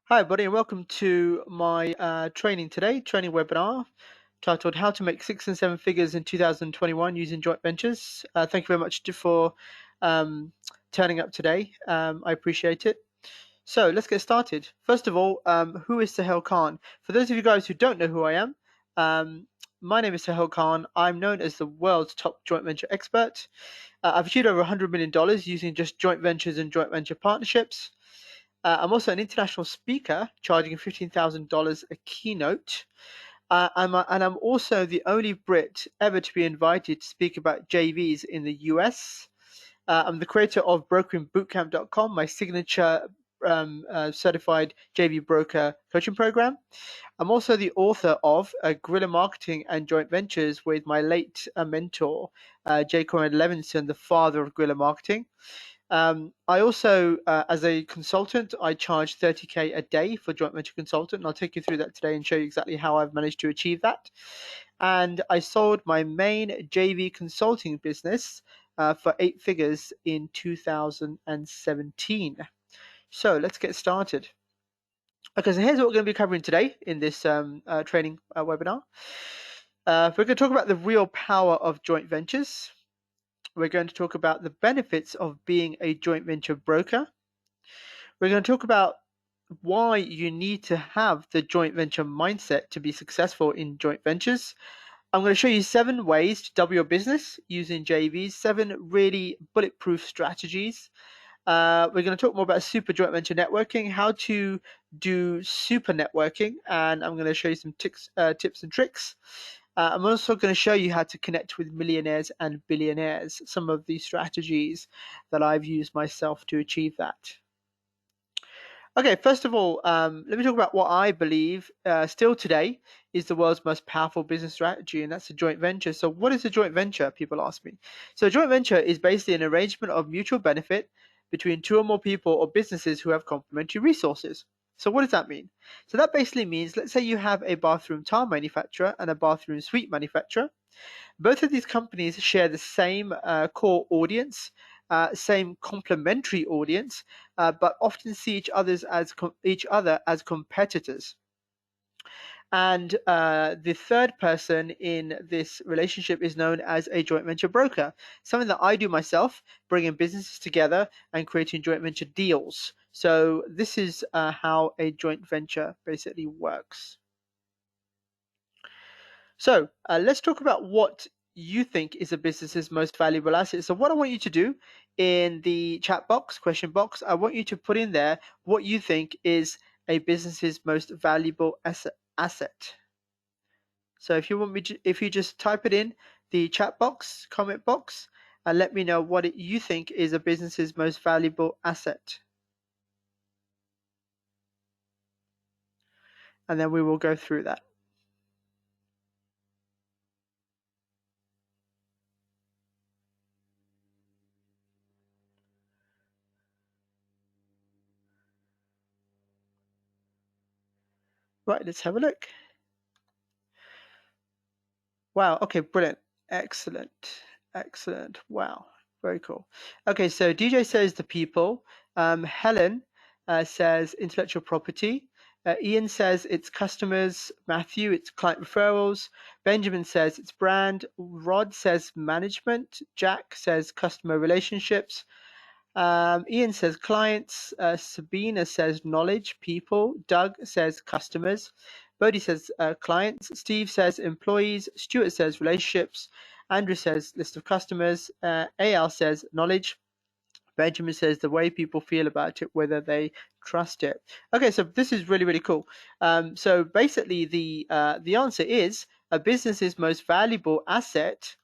Hi, everybody, and welcome to my training webinar titled How to Make 6 and 7 Figures in 2021 Using Joint Ventures. Thank you very much for turning up today. I appreciate it. So let's get started. First of all, who is Sahel Khan? For those of you guys who don't know who I am, my name is Sahel Khan. I'm known as the world's top joint venture expert. I've achieved over $100 million using just joint ventures and joint venture partnerships. I'm also an international speaker, charging $15,000 a keynote. And I'm also the only Brit ever to be invited to speak about JVs in the US. I'm the creator of BrokeringBootcamp.com, my signature certified JV broker coaching program. I'm also the author of Guerrilla Marketing and Joint Ventures with my late mentor, J. Conrad Levinson, the father of guerrilla marketing. I also, as a consultant, I charge 30K a day for joint venture consultant, and I'll take you through that today and show you exactly how I've managed to achieve that. And I sold my main JV consulting business for 8 figures in 2017. So let's get started. Okay, so here's what we're going to be covering today in this training webinar. We're going to talk about the real power of joint ventures. We're going to talk about the benefits of being a joint venture broker. We're going to talk about why you need to have the joint venture mindset to be successful in joint ventures. I'm going to show you 7 ways to double your business using JVs, 7 really bulletproof strategies. We're going to talk more about super joint venture networking, how to do super networking, and I'm going to show you some tips and tricks. I'm also going to show you how to connect with millionaires and billionaires, some of the strategies that I've used myself to achieve that. Okay, first of all, let me talk about what I believe still today is the world's most powerful business strategy, and that's a joint venture. So what is a joint venture, people ask me. So a joint venture is basically an arrangement of mutual benefit between 2 or more people or businesses who have complementary resources. So what does that mean? So that basically means, let's say you have a bathroom tile manufacturer and a bathroom suite manufacturer. Both of these companies share the same core audience, same complementary audience, but often see each other as competitors. And the third person in this relationship is known as a joint venture broker, something that I do myself, bringing businesses together and creating joint venture deals. So this is how a joint venture basically works. So let's talk about what you think is a business's most valuable asset. So what I want you to do in the chat box, question box, I want you to put in there what you think is a business's most valuable asset. So if you just type it in the chat box, comment box, and let me know what you think is a business's most valuable asset. And then we will go through that. Right, let's have a look. Wow, okay, brilliant. Excellent. Excellent. Wow, very cool. Okay, so DJ says the people. Helen says intellectual property. Ian says it's customers. Matthew, it's client referrals. Benjamin says it's brand. Rod says management. Jack says customer relationships. Ian says clients. Sabina says knowledge, people. Doug says customers. Bodhi says clients. Steve says employees. Stuart says relationships. Andrew says list of customers. Al says knowledge. Benjamin says the way people feel about it, whether they trust it. Okay, so this is really, really cool. So basically, the answer is a business's most valuable asset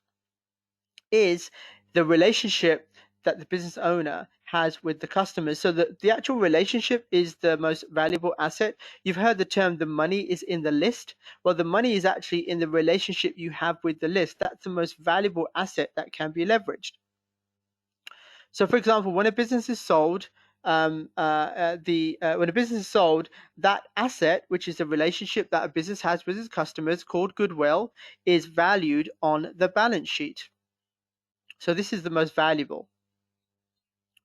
is the relationship that the business owner has with the customers. So the actual relationship is the most valuable asset. You've heard the term the money is in the list. Well, the money is actually in the relationship you have with the list. That's the most valuable asset that can be leveraged. So for example, when a business is sold, when a business is sold, that asset, which is the relationship that a business has with its customers called goodwill, is valued on the balance sheet. So this is the most valuable.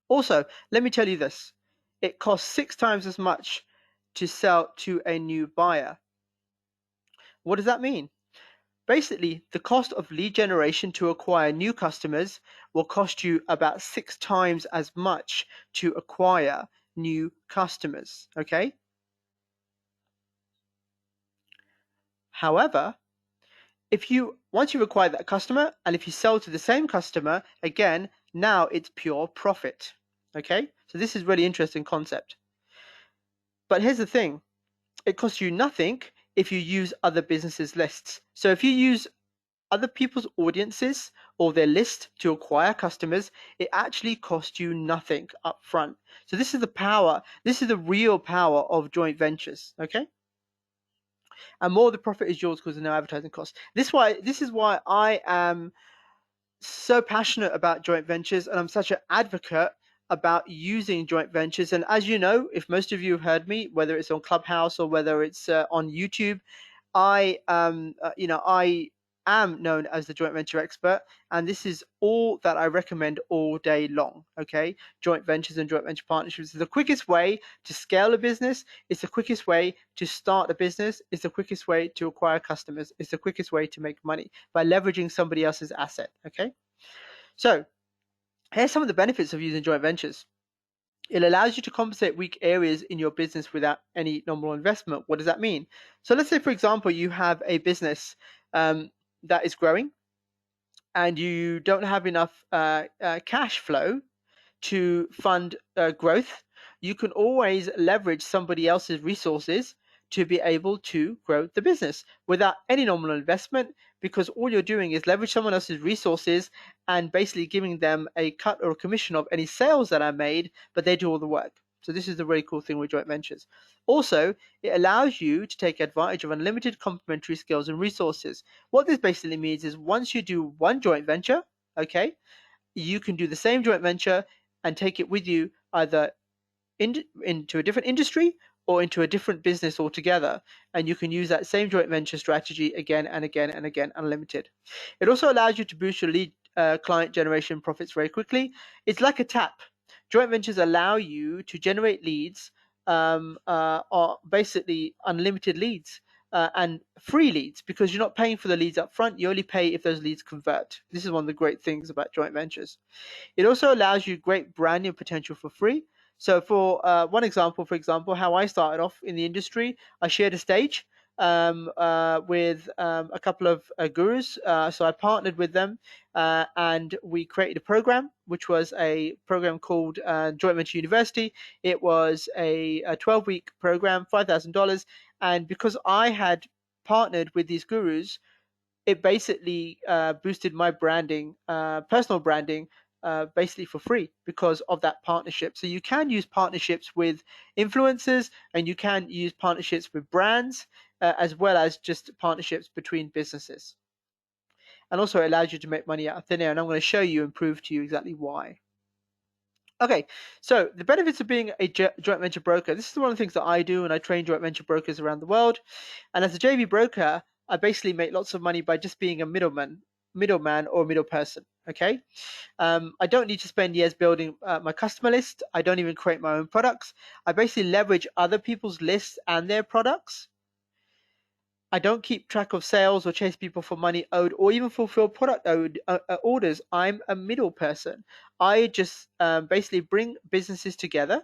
Also, let me tell you this. It costs 6 times as much to sell to a new buyer. What does that mean? Basically, the cost of lead generation to acquire new customers will cost you about 6 times as much to acquire new customers, okay? However, once you acquire that customer and if you sell to the same customer, again, now it's pure profit, okay? So this is really interesting concept. But here's the thing, it costs you nothing if you use other businesses' lists. So if you use other people's audiences or their list to acquire customers, it actually costs you nothing up front. So this is the power, this is the real power of joint ventures, okay? And more of the profit is yours because there's no advertising costs. This is why I am so passionate about joint ventures and I'm such an advocate about using joint ventures. And as you know, if most of you have heard me, whether it's on Clubhouse or whether it's on YouTube, I am known as the joint venture expert, and this is all that I recommend all day long. Okay, joint ventures and joint venture partnerships is the quickest way to scale a business. It's the quickest way to start a business. It's the quickest way to acquire customers. It's the quickest way to make money by leveraging somebody else's asset. Okay, so here's some of the benefits of using joint ventures. It allows you to compensate weak areas in your business without any nominal investment. What does that mean? So let's say, for example, you have a business that is growing and you don't have enough cash flow to fund growth. You can always leverage somebody else's resources to be able to grow the business without any nominal investment, because all you're doing is leverage someone else's resources and basically giving them a cut or a commission of any sales that are made, but they do all the work. So this is the really cool thing with joint ventures. Also, it allows you to take advantage of unlimited complementary skills and resources. What this basically means is once you do one joint venture, okay, you can do the same joint venture and take it with you either into a different industry or into a different business altogether, and you can use that same joint venture strategy again and again and again, unlimited. It also allows you to boost your lead client generation profits very quickly. It's like a tap. Joint ventures allow you to generate leads, or basically unlimited leads. And free leads, because you're not paying for the leads up front, you only pay if those leads convert. This is one of the great things about joint ventures. It also allows you great branding potential for free. So for one example, for example, how I started off in the industry, I shared a stage with a couple of gurus. So I partnered with them and we created a program, which was a program called Joint Venture University. It was a 12-week program, $5,000. And because I had partnered with these gurus, it basically boosted my branding, personal branding, basically for free because of that partnership. So you can use partnerships with influencers and you can use partnerships with brands as well as just partnerships between businesses. And also it allows you to make money out of thin air. And I'm going to show you and prove to you exactly why. Okay, so the benefits of being a joint venture broker. This is one of the things that I do, and I train joint venture brokers around the world. And as a JV broker, I basically make lots of money by just being a middleman or middle person. Okay, I don't need to spend years building my customer list. I don't even create my own products. I basically leverage other people's lists and their products. I don't keep track of sales or chase people for money owed or even fulfill product owed orders. I'm a middle person. I just basically bring businesses together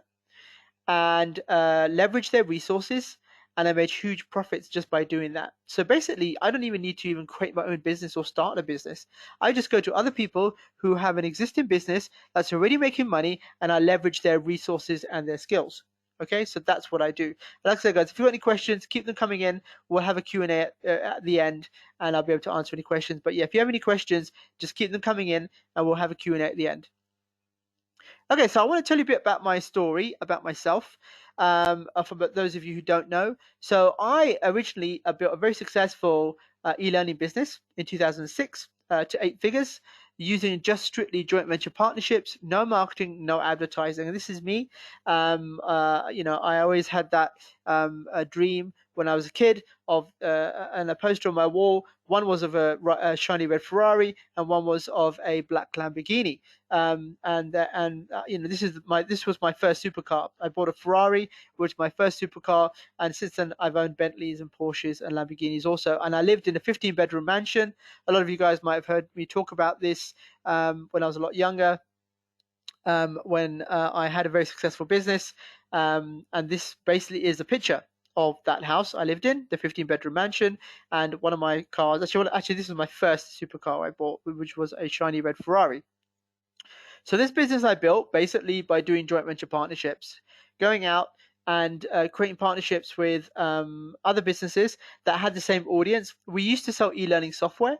and leverage their resources, and I made huge profits just by doing that. So basically, I don't even need to even create my own business or start a business. I just go to other people who have an existing business that's already making money, and I leverage their resources and their skills. Okay, so that's what I do. Like I said, guys, if you have any questions, keep them coming in. We'll have a Q&A at the end, and I'll be able to answer any questions. But yeah, if you have any questions, just keep them coming in, and we'll have a Q&A at the end. Okay, so I want to tell you a bit about my story, about myself, for those of you who don't know. So I originally built a very successful e-learning business in 2006 to 8 figures using just strictly joint venture partnerships, no marketing, no advertising. And this is me. I always had that dream when I was a kid of and a poster on my wall. One was of a shiny red Ferrari, and one was of a black Lamborghini. This was my first supercar. I bought a Ferrari, which was my first supercar, and since then I've owned Bentleys and Porsches and Lamborghinis also. And I lived in a 15-bedroom mansion. A lot of you guys might have heard me talk about this when I was a lot younger. When I had a very successful business. And this basically is a picture of that house I lived in, the 15-bedroom mansion, and one of my cars. Actually, this was my first supercar I bought, which was a shiny red Ferrari. So this business I built basically by doing joint venture partnerships, going out and creating partnerships with other businesses that had the same audience. We used to sell e-learning software.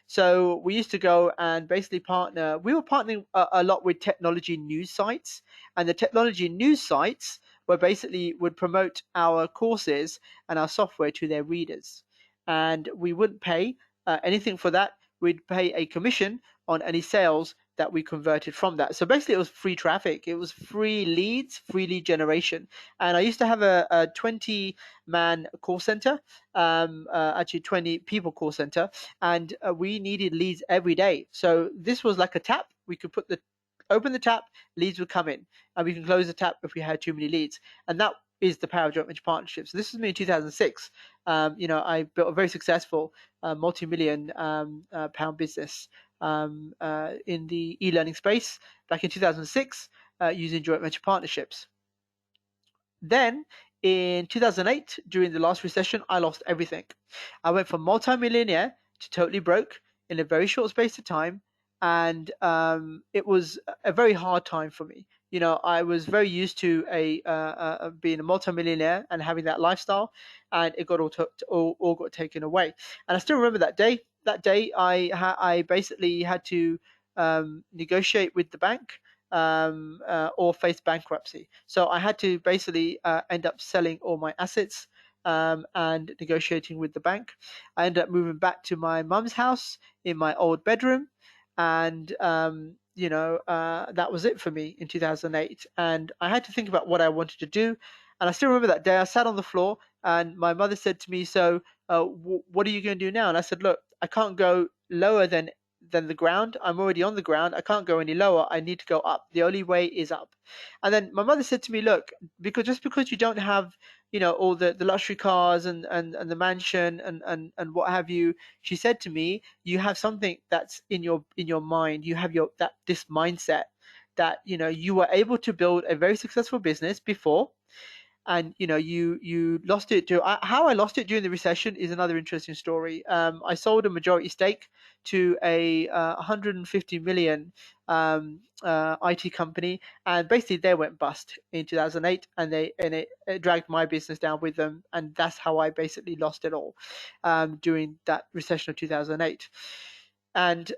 So we used to go and basically partner. We were partnering a lot with technology news sites, and the technology news sites were basically would promote our courses and our software to their readers. And we wouldn't pay anything for that. We'd pay a commission on any sales that we converted from that. So basically, it was free traffic. It was free leads, free lead generation. And I used to have a 20-man call center, actually 20 people call center, and we needed leads every day. So this was like a tap. We could open the tap, leads would come in, and we can close the tap if we had too many leads. And that is the power of joint venture partnerships. So this was me in 2006. I built a very successful multi-million pound business in the e-learning space back in 2006 using joint venture partnerships. Then in 2008, during the last recession, I lost everything. I went from multi-millionaire to totally broke in a very short space of time. And it was a very hard time for me. I was very used to being a multi-millionaire and having that lifestyle, and it got all got taken away. And I still remember that day. That day, I basically had to negotiate with the bank or face bankruptcy. So I had to basically end up selling all my assets and negotiating with the bank. I ended up moving back to my mum's house in my old bedroom, and that was it for me in 2008. And I had to think about what I wanted to do. And I still remember that day. I sat on the floor, and my mother said to me, "So, what are you going to do now?" And I said, "Look, I can't go lower than the ground. I'm already on the ground. I can't go any lower. I need to go up. The only way is up." And then my mother said to me, "Look, because you don't have, all the luxury cars and the mansion and what have you," she said to me, "you have something that's in your mind. You have this mindset that you were able to build a very successful business before, and you lost it how I lost it during the recession is another interesting story. I sold a majority stake to a 150 million IT company, and basically they went bust in 2008, and it dragged my business down with them, and that's how I basically lost it all during that recession of 2008. And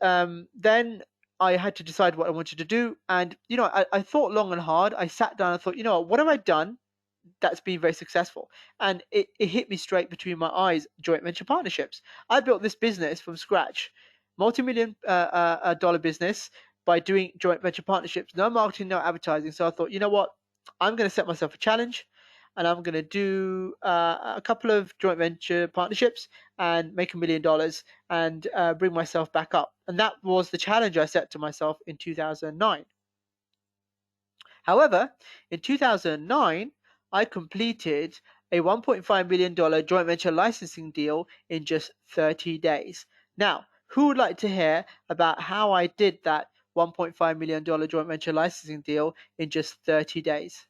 then I had to decide what I wanted to do, and I thought long and hard. I sat down and thought, what have I done that's been very successful? And it hit me straight between my eyes: joint venture partnerships. I built this business from scratch, multi-million dollar business, by doing joint venture partnerships. No marketing, no advertising. So I thought, you know what, I'm going to set myself a challenge, and I'm going to do a couple of joint venture partnerships and make $1 million and bring myself back up. And that was the challenge I set to myself in 2009. However, in 2009, I completed a $1.5 million joint venture licensing deal in just 30 days. Now, who would like to hear about how I did that $1.5 million joint venture licensing deal in just 30 days?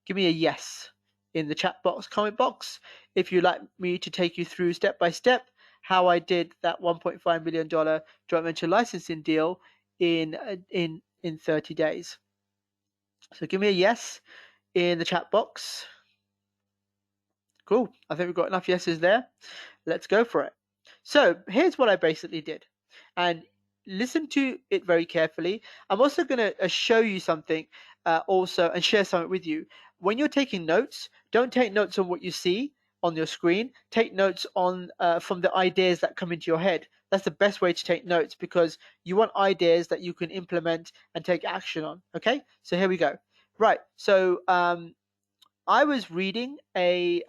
Give me a yes in the chat box, comment box, if you'd like me to take you through step by step how I did that $1.5 million joint venture licensing deal in 30 days. So give me a yes in the chat box. Cool. I think we've got enough yeses there. Let's go for it. So here's what I basically did. And listen to it very carefully. I'm also going to show you something also and share something with you. When you're taking notes, don't take notes on what you see on your screen. Take notes on from the ideas that come into your head. That's the best way to take notes, because you want ideas that you can implement and take action on. Okay, so here we go. Right, so I was reading a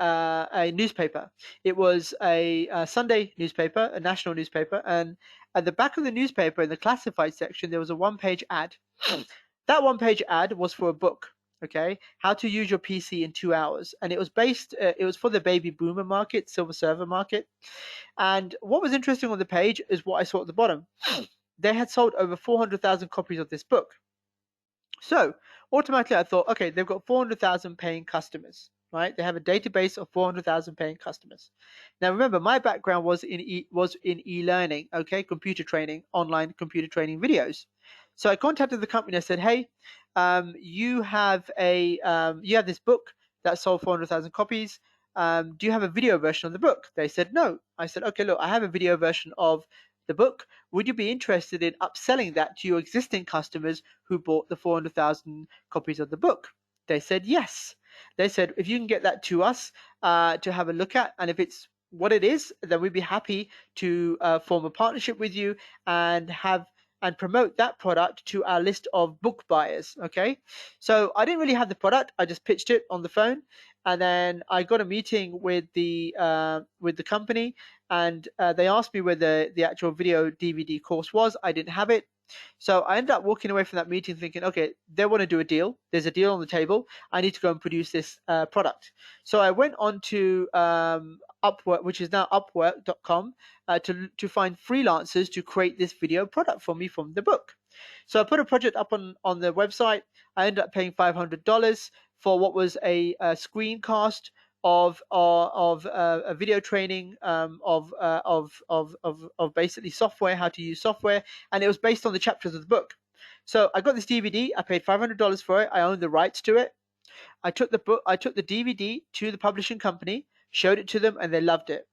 newspaper. It was a Sunday newspaper, a national newspaper, and at the back of the newspaper in the classified section there was a one-page ad. That one-page ad was for a book. Okay, how to use your PC in 2 hours, and it was based. It was for the baby boomer market, silver server market. And what was interesting on the page is what I saw at the bottom. They had sold over 400,000 copies of this book. So automatically I thought, okay, they've got 400,000 paying customers, right? They have a database of 400,000 paying customers. Now remember, my background was in e-learning, okay, computer training, online computer training videos. So I contacted the company. I said, hey, you have this book that sold 400,000 copies. Do you have a video version of the book? They said no. I said, okay, look, I have a video version of the book. Would you be interested in upselling that to your existing customers who bought the 400,000 copies of the book? They said yes. They said, if you can get that to us to have a look at, and if it's what it is, then we'd be happy to form a partnership with you and promote that product to our list of book buyers. Okay, so I didn't really have the product. I just pitched it on the phone, and then I got a meeting with the company, and they asked me where the actual video DVD course was. I didn't have it. So I ended up walking away from that meeting thinking, okay, they want to do a deal. There's a deal on the table. I need to go and produce this product. So I went on to Upwork, which is now Upwork.com, to find freelancers to create this video product for me from the book. So I put a project up on the website. I ended up paying $500 for what was a screencast of a video training of basically software, how to use software, and it was based on the chapters of the book. So I got this DVD. I paid $500 for it. I owned the rights to it. I took the DVD to the publishing company, showed it to them, and they loved it.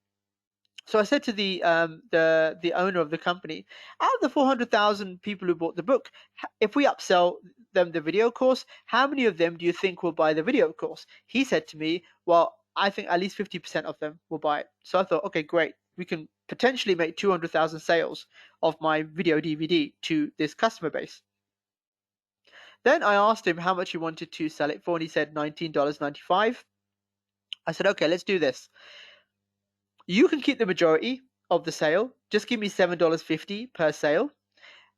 So I said to the owner of the company, out of the 400,000 people who bought the book, if we upsell them the video course, how many of them do you think will buy the video course? He said to me, well, I think at least 50% of them will buy it. So I thought, okay, great. We can potentially make 200,000 sales of my video DVD to this customer base. Then I asked him how much he wanted to sell it for, and he said $19.95. I said, okay, let's do this. You can keep the majority of the sale. Just give me $7.50 per sale.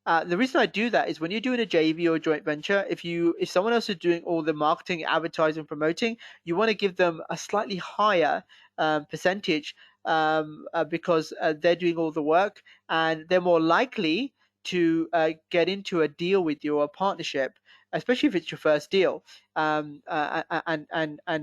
The reason I do that is when you're doing a JV or a joint venture, if someone else is doing all the marketing, advertising, promoting, you want to give them a slightly higher percentage because they're doing all the work and they're more likely to get into a deal with you or a partnership, especially if it's your first deal, and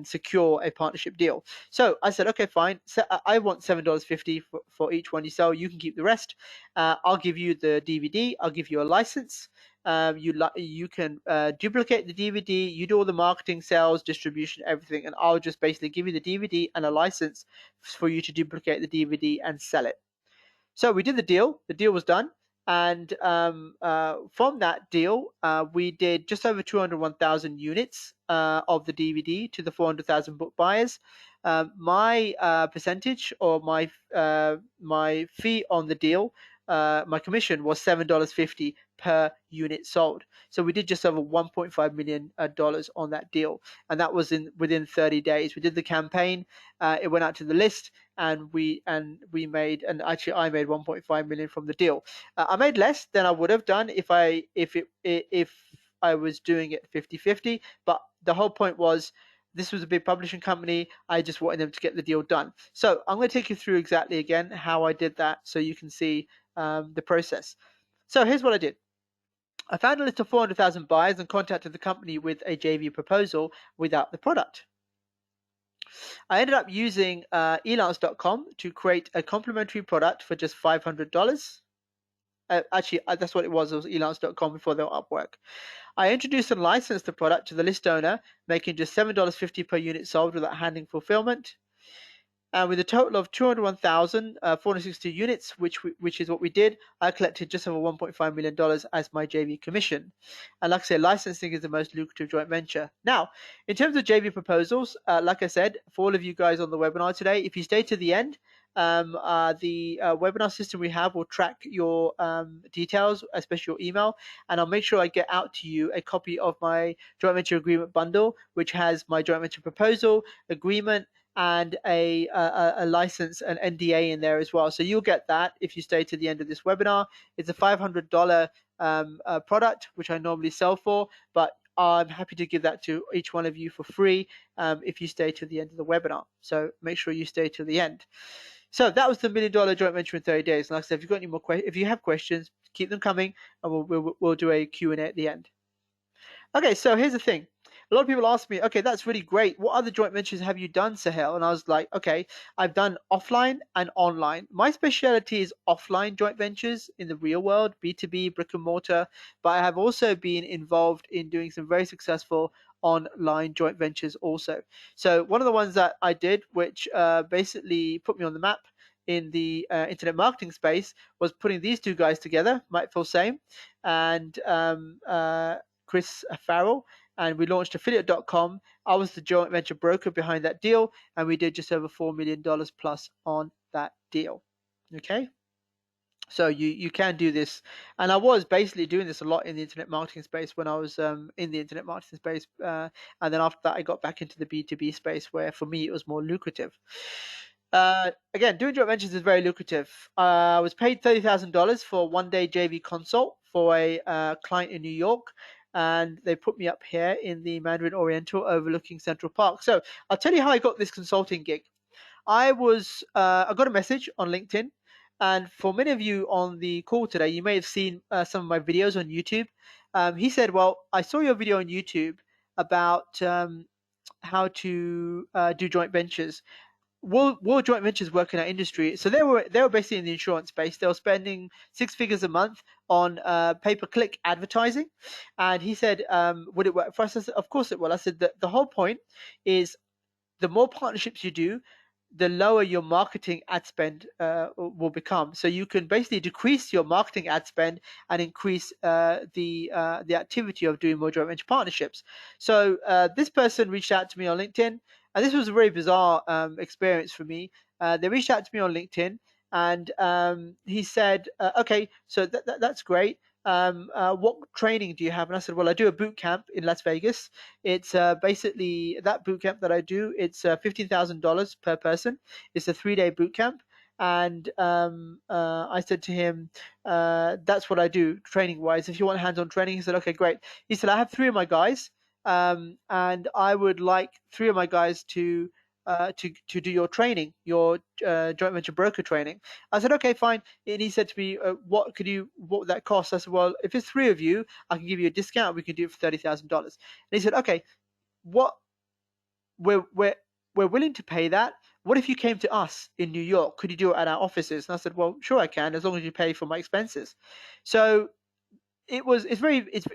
secure a partnership deal. So I said, okay, fine. So I want $7.50 for each one you sell. You can keep the rest. I'll give you the DVD. I'll give you a license. You can duplicate the DVD. You do all the marketing, sales, distribution, everything, and I'll just basically give you the DVD and a license for you to duplicate the DVD and sell it. So we did the deal. The deal was done. And from that deal, we did just over 201,000 units of the DVD to the 400,000 book buyers. My percentage or my fee on the deal, my commission was $7.50 per unit sold. So we did just over $1.5 million on that deal, and that was within 30 days. We did the campaign. It went out to the list, and I made 1.5 million from the deal. I made less than I would have done if I was doing it 50-50, but the whole point was this was a big publishing company. I just wanted them to get the deal done. So I'm going to take you through exactly again how I did that so you can see the process. So here's what I did. I found a list of 400,000 buyers and contacted the company with a JV proposal without the product. I ended up using elance.com to create a complimentary product for just $500. Actually, that's what it was. It was elance.com before they were Upwork. I introduced and licensed the product to the list owner, making just $7.50 per unit sold without handling fulfillment. And with a total of 201,462 units, which is what we did, I collected just over $1.5 million as my JV commission. And like I said, licensing is the most lucrative joint venture. Now, in terms of JV proposals, like I said, for all of you guys on the webinar today, if you stay to the end, the webinar system we have will track your details, especially your email, and I'll make sure I get out to you a copy of my joint venture agreement bundle, which has my joint venture proposal, agreement, and a license, an NDA in there as well. So you'll get that if you stay to the end of this webinar. It's a $500 product, which I normally sell for, but I'm happy to give that to each one of you for free if you stay to the end of the webinar. So make sure you stay to the end. So that was the $1 Million Joint Venture in 30 days. And like I said, if you've got any more questions, if you have questions, keep them coming, and we'll do a Q&A at the end. Okay, so here's the thing. A lot of people ask me, okay, that's really great. What other joint ventures have you done, Sahel? And I was like, okay, I've done offline and online. My specialty is offline joint ventures in the real world, B2B, brick and mortar, but I have also been involved in doing some very successful online joint ventures also. So one of the ones that I did, which basically put me on the map in the internet marketing space, was putting these two guys together, Mike Same and Chris Farrell, and we launched affiliate.com. I was the joint venture broker behind that deal, and we did just over $4 million plus on that deal. Okay, so you can do this, and I was basically doing this a lot in the internet marketing space when I was in the internet marketing space, and then after that I got back into the B2B space, where for me it was more lucrative. Again, doing joint ventures is very lucrative. I was paid $30,000 for a one-day JV consult for a client in New York, and they put me up here in the Mandarin Oriental overlooking Central Park. So I'll tell you how I got this consulting gig. I got a message on LinkedIn, and for many of you on the call today, you may have seen some of my videos on YouTube. He said, well, I saw your video on YouTube about how to do joint ventures. Will joint ventures work in our industry? So they were basically in the insurance space. They were spending 6 figures a month on pay-per-click advertising, and he said, would it work for us? I said, of course it will. I said that the whole point is the more partnerships you do, the lower your marketing ad spend will become. So you can basically decrease your marketing ad spend and increase the activity of doing more joint venture partnerships. So this person reached out to me on LinkedIn, and this was a very bizarre experience for me. They reached out to me on LinkedIn, and he said, okay, so that's great. What training do you have? And I said, well, I do a boot camp in Las Vegas. It's basically that boot camp that I do. It's $15,000 per person. It's a 3-day boot camp. And I said to him, that's what I do training wise. If you want hands-on training, he said, okay, great. He said, I have 3 of my guys, and I would like 3 of my guys to do your training, your joint venture broker training. I said, okay, fine. And he said to me, what would that cost? I said, well, if it's 3 of you, I can give you a discount. We can do it for $30,000. And he said, okay, what we're willing to pay that. What if you came to us in New York? Could you do it at our offices? And I said, well, sure I can, as long as you pay for my expenses. So it's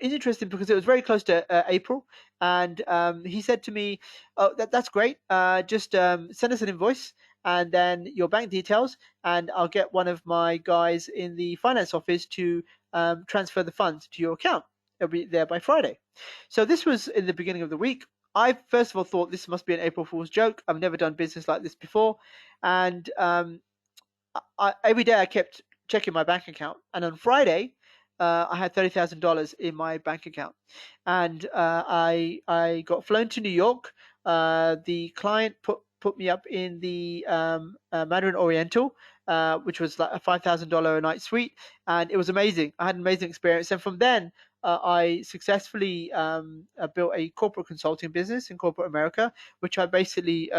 interesting because it was very close to April, and he said to me, oh, that's great, just send us an invoice and then your bank details, and I'll get one of my guys in the finance office to transfer the funds to your account. It'll be there by Friday. So this was in the beginning of the week. I first of all thought this must be an April Fool's joke. I've never done business like this before, and every day I kept checking my bank account, and on Friday I had $30,000 in my bank account, and I got flown to New York. The client put me up in the Mandarin Oriental, which was like a $5,000 a night suite, and it was amazing. I had an amazing experience, and from then I successfully built a corporate consulting business in corporate America, which I basically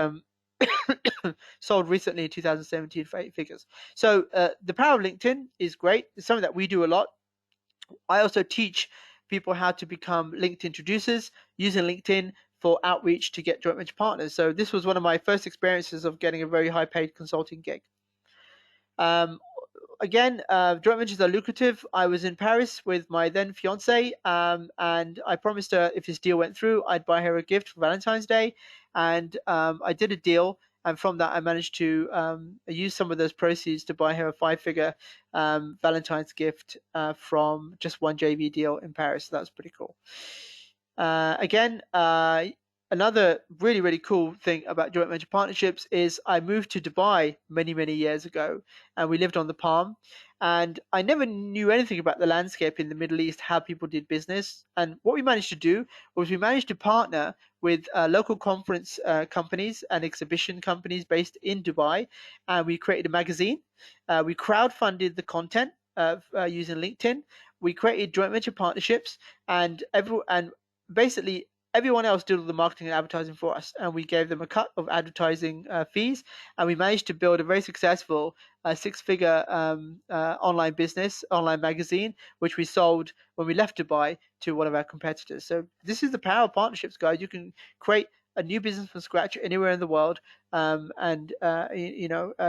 sold recently in 2017 for 8 figures. So the power of LinkedIn is great. It's something that we do a lot. I also teach people how to become LinkedIn introducers using LinkedIn for outreach to get joint venture partners. So this was one of my first experiences of getting a very high paid consulting gig. Again, joint ventures are lucrative. I was in Paris with my then fiance, and I promised her if this deal went through, I'd buy her a gift for Valentine's Day. And I did a deal, and from that, I managed to use some of those proceeds to buy her a 5-figure Valentine's gift from just one JV deal in Paris. So that was pretty cool. Again, Another really, really cool thing about joint venture partnerships is I moved to Dubai many, many years ago, and we lived on the Palm. And I never knew anything about the landscape in the Middle East, how people did business. And what we managed to do was we managed to partner with local conference companies and exhibition companies based in Dubai. And we created a magazine. We crowdfunded the content using LinkedIn. We created joint venture partnerships, and basically everyone else did all the marketing and advertising for us, and we gave them a cut of advertising fees, and we managed to build a very successful six-figure online business, online magazine, which we sold when we left Dubai to one of our competitors. So this is the power of partnerships, guys. You can create a new business from scratch anywhere in the world, and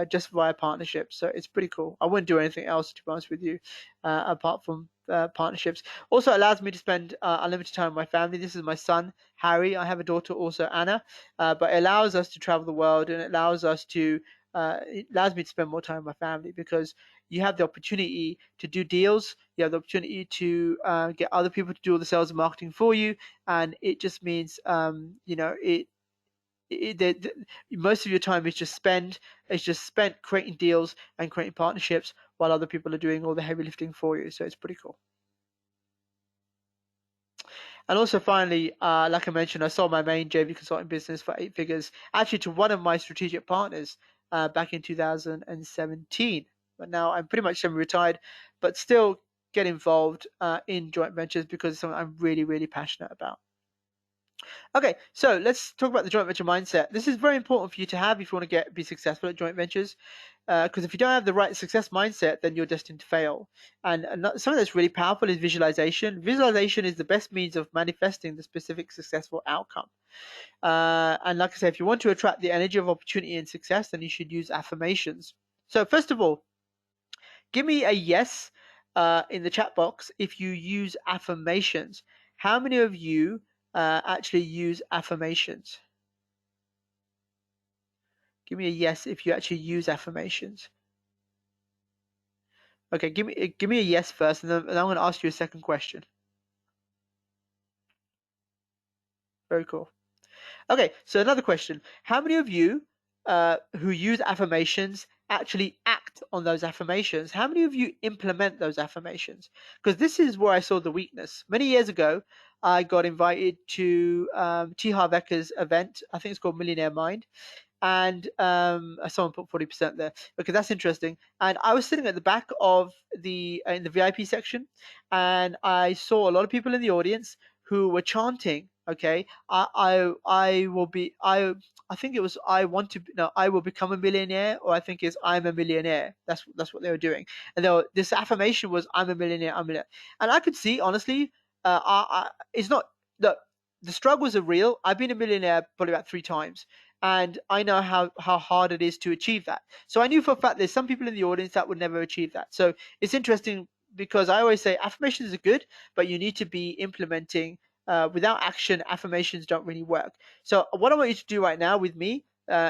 just via partnerships. So it's pretty cool. I wouldn't do anything else, to be honest with you, apart from partnerships. Also allows me to spend unlimited time with my family. This is my son, Harry. I have a daughter also, Anna, but it allows us to travel the world, and it allows me to spend more time with my family, because you have the opportunity to do deals. You have the opportunity to get other people to do all the sales and marketing for you, and it just means most of your time is just spent creating deals and creating partnerships while other people are doing all the heavy lifting for you. So it's pretty cool. And also, finally, like I mentioned, I sold my main JV consulting business for 8 figures, actually to one of my strategic partners back in 2017. But now I'm pretty much semi-retired, but still get involved in joint ventures because it's something I'm really, really passionate about. Okay, so let's talk about the joint venture mindset. This is very important for you to have if you want to be successful at joint ventures, because if you don't have the right success mindset, then you're destined to fail. And something that's really powerful is visualization. Visualization is the best means of manifesting the specific successful outcome. And like I said, if you want to attract the energy of opportunity and success, then you should use affirmations. So first of all, give me a yes in the chat box if you use affirmations. How many of you actually use affirmations? Give me a yes if you actually use affirmations. Okay, give me a yes first, and then I'm going to ask you a second question. Very cool. Okay, so another question. How many of you who use affirmations actually act on those affirmations? How many of you implement those affirmations? Because this is where I saw the weakness. Many years ago, I got invited to T. Harv Ekker's event. I think it's called Millionaire Mind. And someone put 40% there, because that's interesting. And I was sitting at the back of in the VIP section, and I saw a lot of people in the audience who were chanting, okay, I will be I think it was I want to no I will become a millionaire, or I think it's I'm a millionaire. That's what they were doing. And this affirmation was I'm a millionaire, I'm a millionaire. And I could see, honestly, it's not the struggles are real. I've been a millionaire probably about 3 times, and I know how hard it is to achieve that. So I knew for a fact there's some people in the audience that would never achieve that. So it's interesting, because I always say affirmations are good, but you need to be implementing. Without action, affirmations don't really work. So what I want you to do right now with me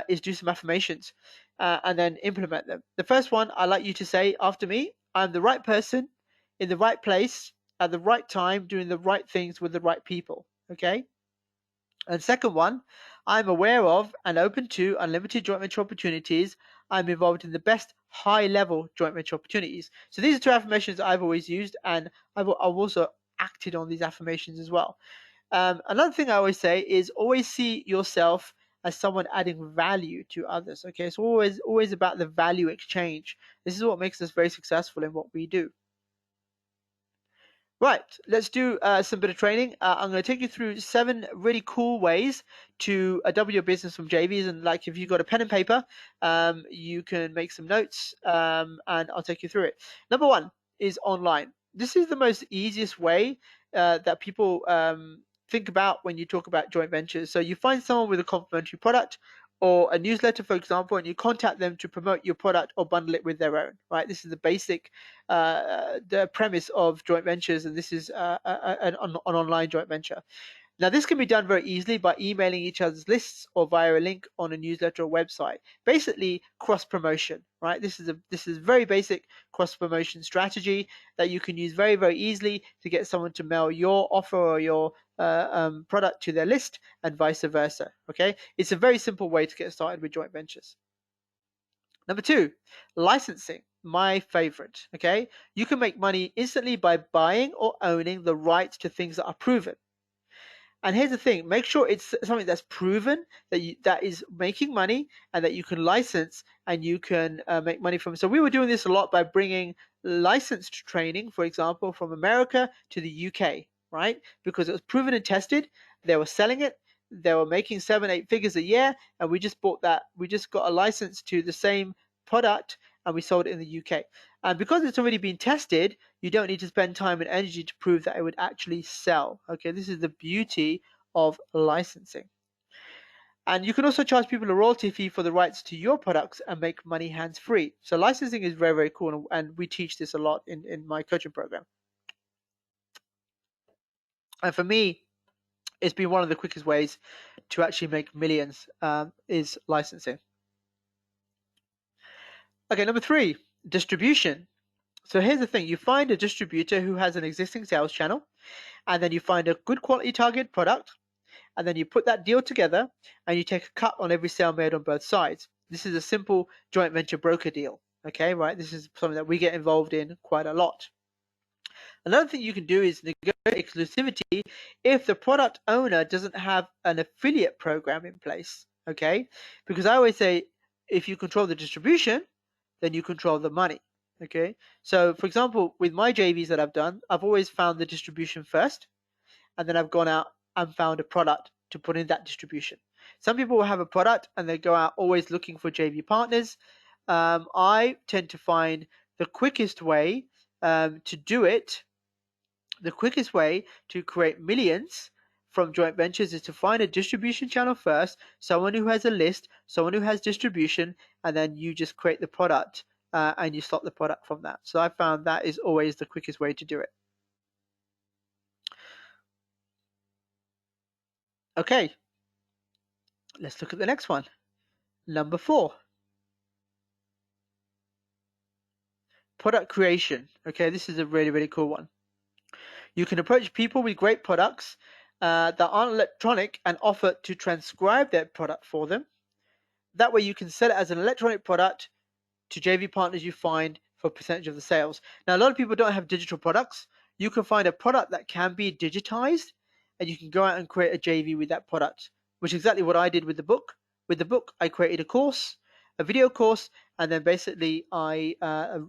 is do some affirmations and then implement them. The first one, I'd like you to say after me: I'm the right person in the right place at the right time, doing the right things with the right people. Okay? And second one, I'm aware of and open to unlimited joint venture opportunities. I'm involved in the best high level joint venture opportunities. So these are 2 affirmations I've always used, and I've also acted on these affirmations as well. Another thing I always say is always see yourself as someone adding value to others. Okay, it's always about the value exchange. This is what makes us very successful in what we do. Right, let's do some bit of training. I'm going to take you through 7 really cool ways to double your business from JVs. And like, if you've got a pen and paper, you can make some notes, and I'll take you through it. Number 1 is online. This is the most easiest way that people think about when you talk about joint ventures. So you find someone with a complementary product or a newsletter, for example, and you contact them to promote your product or bundle it with their own, right? This is the basic, the premise of joint ventures, and this is an online joint venture. Now, this can be done very easily by emailing each other's lists or via a link on a newsletter or website. Basically, cross promotion, right? This is very basic cross promotion strategy that you can use very, very easily to get someone to mail your offer or your product to their list and vice versa. Okay, it's a very simple way to get started with joint ventures. Number 2, licensing. My favorite. Okay, you can make money instantly by buying or owning the rights to things that are proven. And here's the thing, make sure it's something that's proven, that is making money and that you can license and you can make money from. So we were doing this a lot by bringing licensed training, for example, from America to the UK, right? Because it was proven and tested. They were selling it. They were making 7-8 figures a year. And we just got a license to the same product and we sold it in the UK. And because it's already been tested, you don't need to spend time and energy to prove that it would actually sell. Okay, this is the beauty of licensing. And you can also charge people a royalty fee for the rights to your products and make money hands-free. So licensing is very, very cool, and we teach this a lot in my coaching program. And for me, it's been one of the quickest ways to actually make millions is licensing. Okay, number 3, distribution. So here's the thing, you find a distributor who has an existing sales channel, and then you find a good quality target product, and then you put that deal together and you take a cut on every sale made on both sides. This is a simple joint venture broker deal. Okay, right? This is something that we get involved in quite a lot. Another thing you can do is negotiate exclusivity if the product owner doesn't have an affiliate program in place. Okay, because I always say if you control the distribution, then you control the money. Okay, so for example, with my JVs that I've done, I've always found the distribution first, and then I've gone out and found a product to put in that distribution. Some people will have a product and they go out always looking for JV partners. I tend to find the quickest way to do it, the quickest way to create millions from joint ventures is to find a distribution channel first, someone who has a list, someone who has distribution, and then you just create the product and you slot the product from that. So I found that is always the quickest way to do it. Okay, let's look at the next one. Number 4, product creation. Okay, this is a really, really cool one. You can approach people with great products that aren't electronic and offer to transcribe their product for them. That way you can sell it as an electronic product to JV partners you find for a percentage of the sales. Now, a lot of people don't have digital products. You can find a product that can be digitized and you can go out and create a JV with that product, which is exactly what I did with the book. With the book, I created a course, a video course, and then basically I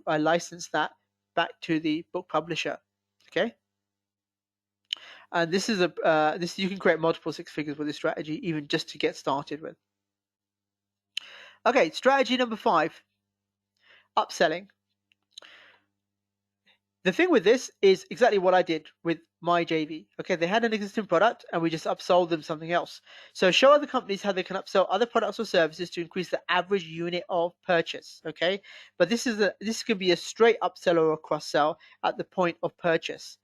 licensed that back to the book publisher. Okay, and this is this you can create multiple 6 figures with this strategy, even just to get started with. Okay, strategy number 5, upselling. The thing with this is exactly what I did with my JV. Okay, they had an existing product and we just upsold them something else. So show other companies how they can upsell other products or services to increase the average unit of purchase. Okay, but this could be a straight upsell or a cross sell at the point of purchase.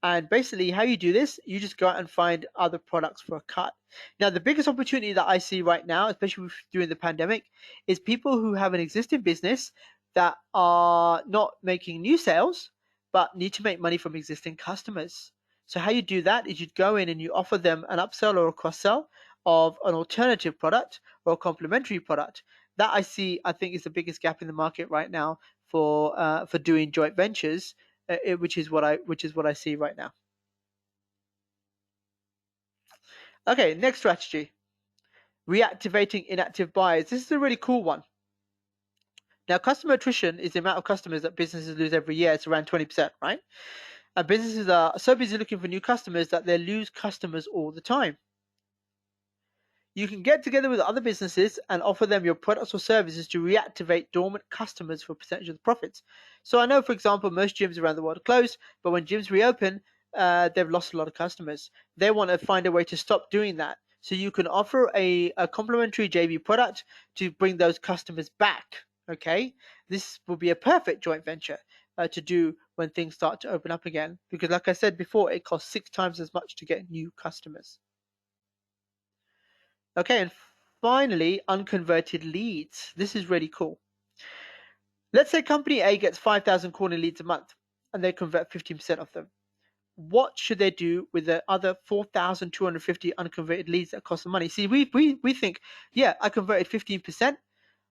And basically how you do this, you just go out and find other products for a cut. Now, the biggest opportunity that I see right now, especially during the pandemic, is people who have an existing business that are not making new sales, but need to make money from existing customers. So how you do that is you'd go in and you offer them an upsell or a cross sell of an alternative product or a complementary product. That I think is the biggest gap in the market right now for doing joint ventures, which is what I see right now. Okay, next strategy, reactivating inactive buyers. This is a really cool one. Now, customer attrition is the amount of customers that businesses lose every year. It's around 20%, right? And businesses are so busy looking for new customers that they lose customers all the time. You can get together with other businesses and offer them your products or services to reactivate dormant customers for a percentage of the profits. So I know, for example, most gyms around the world are closed, but when gyms reopen, they've lost a lot of customers. They want to find a way to stop doing that. So you can offer a complementary JV product to bring those customers back. Okay, this will be a perfect joint venture to do when things start to open up again. Because like I said before, it costs 6 times as much to get new customers. Okay, and finally, unconverted leads. This is really cool. Let's say company A gets 5,000 corner leads a month and they convert 15% of them. What should they do with the other 4,250 unconverted leads that cost them money? See, we think, yeah, I converted 15%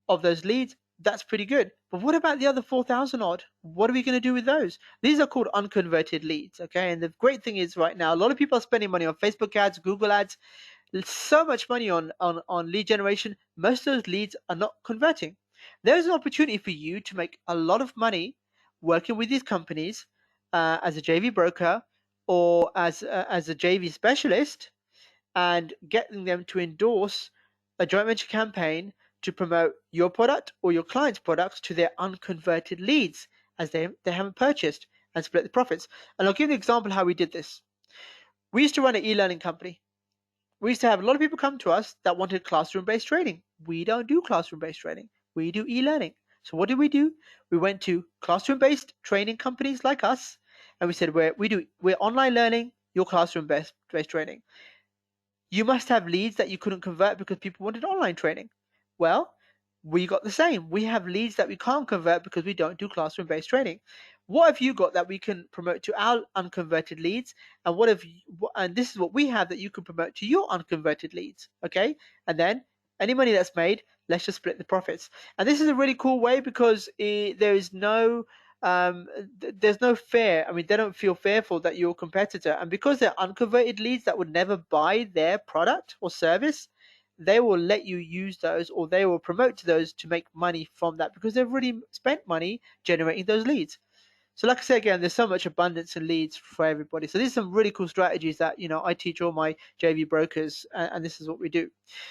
of those leads. That's pretty good. But what about the other 4,000 odd? What are we going to do with those? These are called unconverted leads. Okay. And the great thing is right now, a lot of people are spending money on Facebook ads, Google ads, so much money on lead generation. Most of those leads are not converting. There's an opportunity for you to make a lot of money working with these companies as a JV broker or as a JV specialist, and getting them to endorse a joint venture campaign to promote your product or your client's products to their unconverted leads as they haven't purchased, and split the profits. And I'll give you an example how we did this. We used to run an e-learning company. We used to have a lot of people come to us that wanted classroom-based training. We don't do classroom-based training. We do e-learning. So what did we do? We went to classroom-based training companies like us, and we said, we're online learning, you're classroom-based training. You must have leads that you couldn't convert because people wanted online training. Well, we got the same. We have leads that we can't convert because we don't do classroom-based training. What have you got that we can promote to our unconverted leads? And and this is what we have that you can promote to your unconverted leads. Okay, and then any money that's made, let's just split the profits. And this is a really cool way because there is no um, there's no fear. I mean, they don't feel fearful that you're a competitor, and because they're unconverted leads that would never buy their product or service, they will let you use those, or they will promote to those to make money from that because they've already spent money generating those leads. So like I say again, there's so much abundance in leads for everybody. So these are some really cool strategies that I teach all my JV brokers, and this is what we do.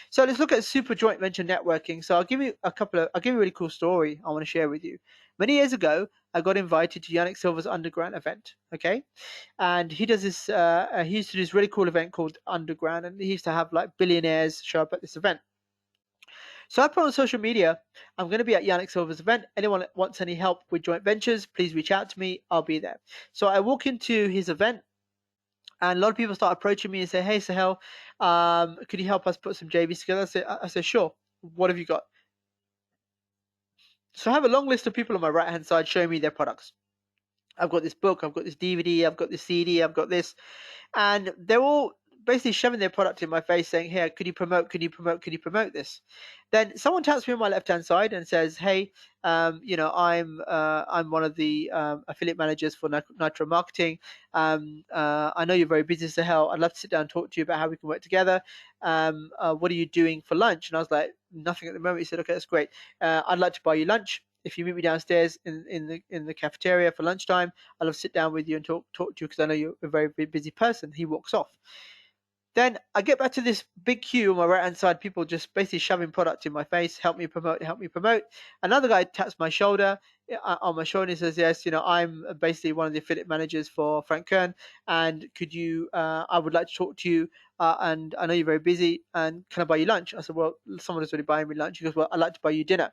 So let's look at super joint venture networking. So I'll give you a really cool story I want to share with you. Many years ago, I got invited to Yannick Silver's underground event. Okay, and he does this. He used to do this really cool event called Underground, and he used to have like billionaires show up at this event. So I put on social media, I'm going to be at Yannick Silver's event. Anyone that wants any help with joint ventures, please reach out to me. I'll be there. So I walk into his event, and a lot of people start approaching me and say, "Hey, Sahel, could you help us put some JVs together?" I say, "Sure. What have you got?" So I have a long list of people on my right-hand side showing me their products. I've got this book, I've got this DVD, I've got this CD, I've got this. And they're all basically shoving their product in my face saying, "Here, could you promote, could you promote this?" Then someone taps me on my left hand side and says, "Hey, I'm one of the affiliate managers for Nitro Marketing. I know you're very busy as hell. I'd love to sit down and talk to you about how we can work together. What are you doing for lunch?" And I was like, "Nothing at the moment." He said, "Okay, that's great. I'd like to buy you lunch. If you meet me downstairs in the cafeteria for lunchtime, I'd love to sit down with you and talk to you because I know you're a very busy person." He walks off. Then I get back to this big queue on my right hand side, people just basically shoving product in my face, help me promote, help me promote. Another guy taps my shoulder on my shoulder and says, "Yes, I'm basically one of the affiliate managers for Frank Kern, and I would like to talk to you, and I know you're very busy, and can I buy you lunch?" I said, "Well, someone is already buying me lunch." He goes, "Well, I'd like to buy you dinner."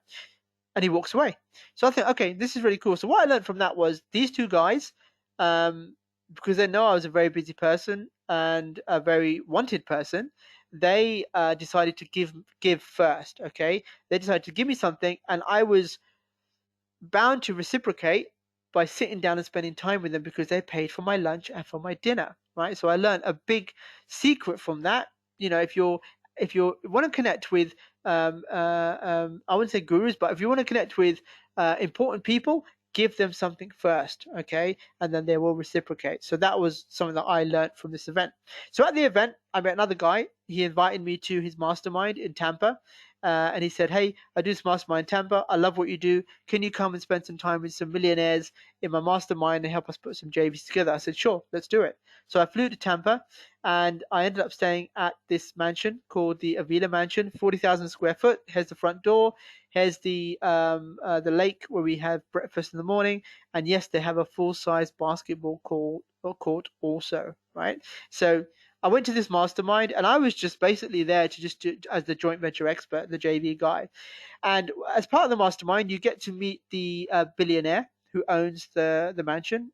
And he walks away. So I think, okay, this is really cool. So what I learned from that was these two guys, because they know I was a very busy person and a very wanted person, they decided to give first. Okay, they decided to give me something, and I was bound to reciprocate by sitting down and spending time with them because they paid for my lunch and for my dinner, right? So I learned a big secret from that. If you want to connect with I wouldn't say gurus, but if you want to connect with important people, give them something first, okay, and then they will reciprocate. So that was something that I learned from this event. So at the event, I met another guy. He invited me to his mastermind in Tampa. And he said, "Hey, I do this mastermind in Tampa. I love what you do. Can you come and spend some time with some millionaires in my mastermind and help us put some JVs together?" I said, "Sure, let's do it." So I flew to Tampa, and I ended up staying at this mansion called the Avila Mansion, 40,000 square foot. Here's the front door. Here's the lake where we have breakfast in the morning. And yes, they have a full-size basketball court also, right? So I went to this mastermind, and I was just basically there as the joint venture expert, the JV guy. And as part of the mastermind, you get to meet the billionaire who owns the mansion.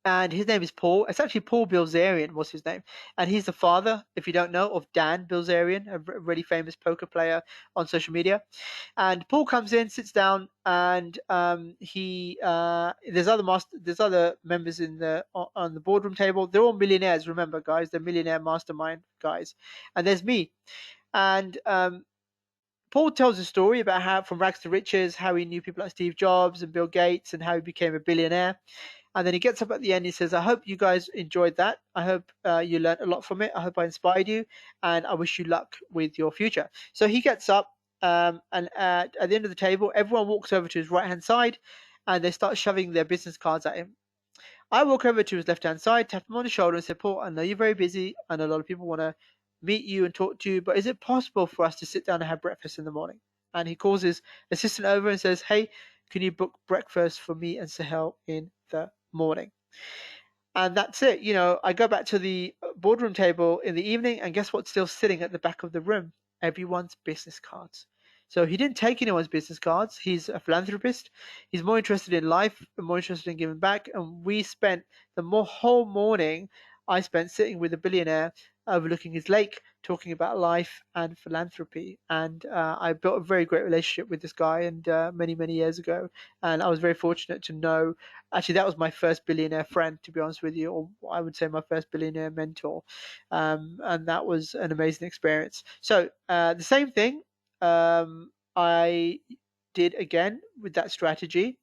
and his name is Paul. It's actually Paul Bilzerian was his name, and he's the father, if you don't know, of Dan Bilzerian, a really famous poker player on social media. And Paul comes in, sits down, and there's other members in the on the boardroom table. They're all millionaires. Remember, guys, they're millionaire mastermind guys, and there's me. And Paul tells a story about how from rags to riches, how he knew people like Steve Jobs and Bill Gates, and how he became a billionaire. And then he gets up at the end. He says, "I hope you guys enjoyed that. I hope you learned a lot from it. I hope I inspired you, and I wish you luck with your future." So he gets up, and at the end of the table, everyone walks over to his right-hand side, and they start shoving their business cards at him. I walk over to his left-hand side, tap him on the shoulder, and say, "Paul, I know you're very busy. I know a lot of people want to meet you and talk to you, but is it possible for us to sit down and have breakfast in the morning?" And he calls his assistant over and says, "Hey, can you book breakfast for me and Sahel in the morning?" And that's it. I go back to the boardroom table in the evening, and guess what's still sitting at the back of the room? Everyone's business cards. So he didn't take anyone's business cards. He's a philanthropist. He's more interested in life and more interested in giving back. And we spent whole morning I spent sitting with a billionaire overlooking his lake, talking about life and philanthropy. And I built a very great relationship with this guy, and many, many years ago. And I was very fortunate to know. Actually, that was my first billionaire friend, to be honest with you, or I would say my first billionaire mentor. And that was an amazing experience. So the same thing I did again with that strategy.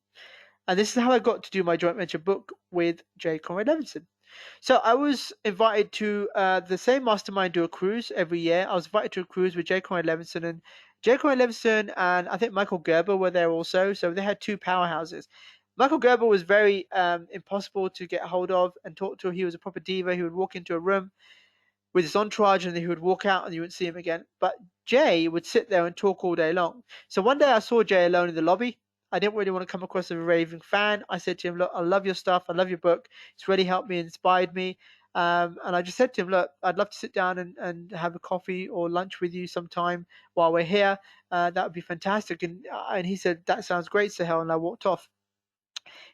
And this is how I got to do my joint venture book with J. Conrad Levinson. So I was invited to the same mastermind do a cruise every year. I was invited to a cruise with J. Conrad Levinson, and J. Conrad Levinson and I think Michael Gerber were there also. So they had two powerhouses. Michael Gerber was very impossible to get hold of and talk to. He was a proper diva. He would walk into a room with his entourage, and then he would walk out and you wouldn't see him again. But Jay would sit there and talk all day long. So one day I saw Jay alone in the lobby. I didn't really want to come across as a raving fan. I said to him, "Look, I love your stuff. I love your book. It's really helped me, inspired me." And I just said to him, "Look, I'd love to sit down and have a coffee or lunch with you sometime while we're here. That would be fantastic." And he said, "That sounds great, Sahel." And I walked off.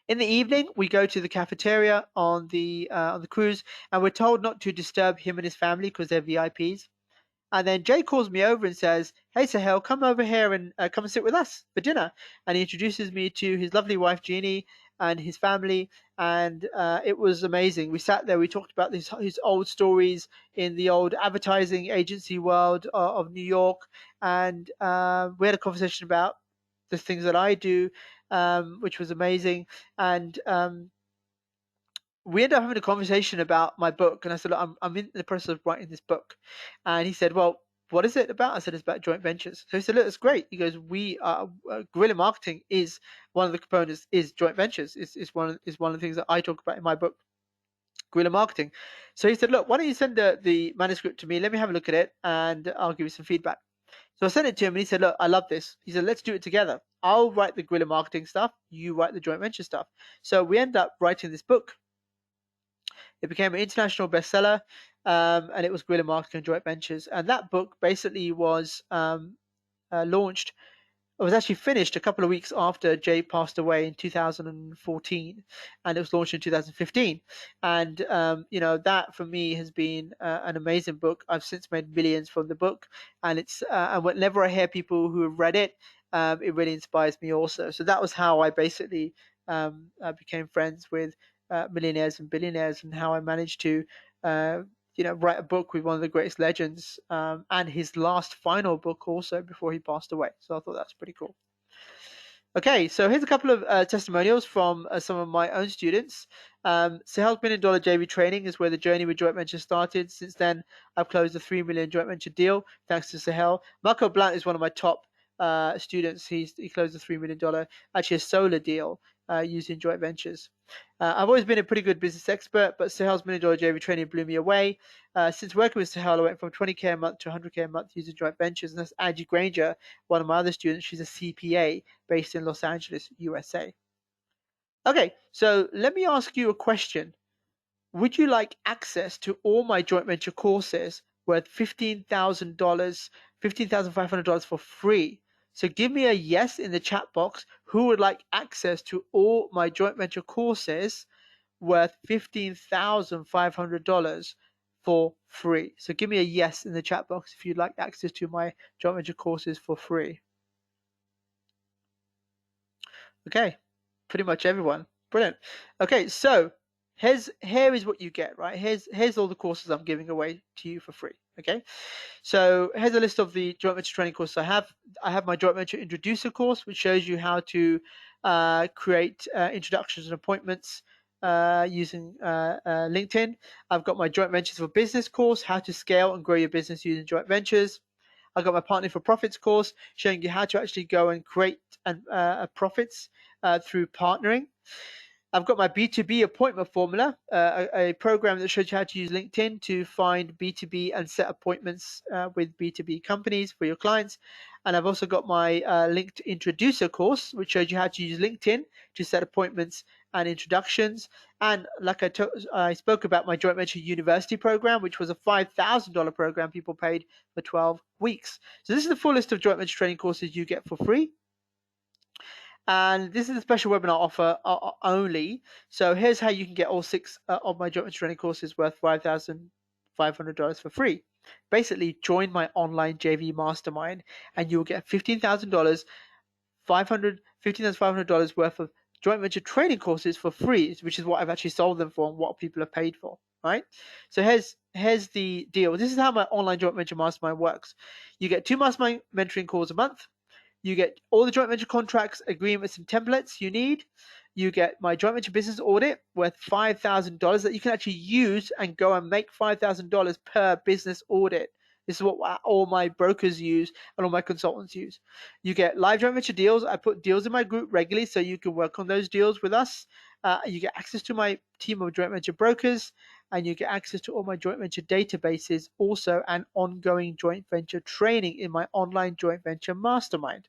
In the evening, we go to the cafeteria on the cruise, and we're told not to disturb him and his family because they're VIPs. And then Jay calls me over and says, "Hey, Sahel, come over here and come and sit with us for dinner." And he introduces me to his lovely wife, Jeannie, and his family. And it was amazing. We sat there, we talked about his old stories in the old advertising agency world of New York. And we had a conversation about the things that I do, which was amazing. And we ended up having a conversation about my book, and I said, "Look, I'm in the process of writing this book," and he said, "Well, what is it about?" I said, "It's about joint ventures." So he said, "Look, it's great." He goes, "We are guerrilla marketing is one of the components is joint ventures. Is one of the things that I talk about in my book, guerrilla marketing." So he said, "Look, why don't you send the manuscript to me? Let me have a look at it, and I'll give you some feedback." So I sent it to him, and he said, "Look, I love this." He said, "Let's do it together. I'll write the guerrilla marketing stuff. You write the joint venture stuff." So we end up writing this book. It became an international bestseller, and it was Guerrilla Marketing and Joint Ventures. And that book basically was launched. It was actually finished a couple of weeks after Jay passed away in 2014, and it was launched in 2015. And that for me has been an amazing book. I've since made millions from the book, and it's and whenever I hear people who have read it, it really inspires me also. So that was how I basically became friends with millionaires and billionaires, and how I managed to write a book with one of the greatest legends, and his last final book also before he passed away. So I thought that's pretty cool. Okay, so here's a couple of testimonials from some of my own students. Sahel's $1 million JV training is where the journey with joint venture started. Since then, I've closed a $3 million joint venture deal thanks to Sahel. Marco Blunt is one of my top students. He closed a $3 million, actually a solar deal using joint ventures. I've always been a pretty good business expert, but Sahel's $1 million JV training blew me away. Since working with Sahel, I went from 20K a month to 100K a month using joint ventures. And that's Angie Granger, one of my other students. She's a CPA based in Los Angeles, USA. Okay, so let me ask you a question. Would you like access to all my joint venture courses worth $15,000, $15,500 for free? So give me a yes in the chat box who would like access to all my joint venture courses worth $15,500 for free. So give me a yes in the chat box if you'd like access to my joint venture courses for free. Okay, pretty much everyone. Brilliant. Okay, so here is what you get, right? Here's all the courses I'm giving away to you for free. Okay, so here's a list of the joint venture training courses I have. I have my joint venture introducer course, which shows you how to create introductions and appointments using LinkedIn. I've got my joint ventures for business course, how to scale and grow your business using joint ventures. I've got my Partnering for Profits course, showing you how to actually go and create profits through partnering. I've got my B2B appointment formula, a program that shows you how to use LinkedIn to find B2B and set appointments with B2B companies for your clients. And I've also got my linked introducer course, which shows you how to use LinkedIn to set appointments and introductions. And like I spoke about my joint venture university program, which was a $5,000 program people paid for 12 weeks. So this is the full list of joint venture training courses you get for free. And this is a special webinar offer only. So here's how you can get all 6 of my joint venture training courses worth $5,500 for free. Basically, join my online JV mastermind, and you'll get $15,500 worth of joint venture training courses for free, which is what I've actually sold them for and what people have paid for. Right? So here's the deal. This is how my online joint venture mastermind works. You get 2 mastermind mentoring calls a month. You get all the joint venture contracts, agreements, and templates you need. You get my joint venture business audit worth $5,000 that you can actually use and go and make $5,000 per business audit. This is what all my brokers use and all my consultants use. You get live joint venture deals. I put deals in my group regularly so you can work on those deals with us. You get access to my team of joint venture brokers, and you get access to all my joint venture databases also, and ongoing joint venture training in my online joint venture mastermind.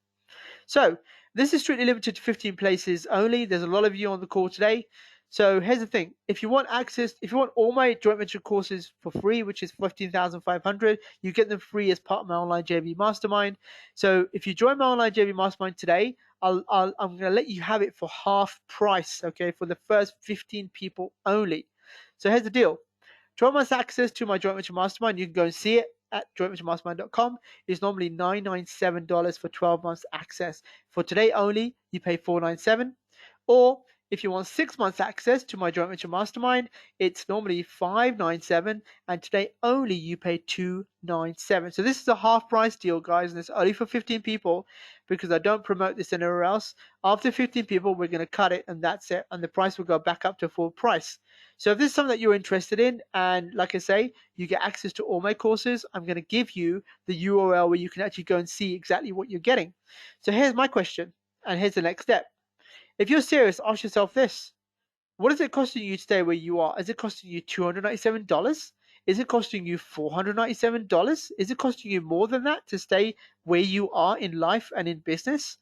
So this is strictly limited to 15 places only. There's a lot of you on the call today. So here's the thing. If you want access, if you want all my joint venture courses for free, which is $15,500, you get them free as part of my online JV mastermind. So if you join my online JV mastermind today, I'm going to let you have it for half price, okay, for the first 15 people only. So here's the deal. 12 months access to my joint venture mastermind. You can go and see it at jointventuremastermind.com. It's normally $997 for 12 months access. For today only, you pay $497. Or if you want 6 months access to my joint venture mastermind, it's normally $597, and today only you pay $297. So this is a half price deal, guys, and it's only for 15 people because I don't promote this anywhere else. After 15 people, we're going to cut it, and that's it, and the price will go back up to full price. So if this is something that you're interested in, and like I say, you get access to all my courses, I'm going to give you the URL where you can actually go and see exactly what you're getting. So here's my question, and here's the next step. If you're serious, ask yourself this. What is it costing you to stay where you are? Is it costing you $297? Is it costing you $497? Is it costing you more than that to stay where you are in life and in business?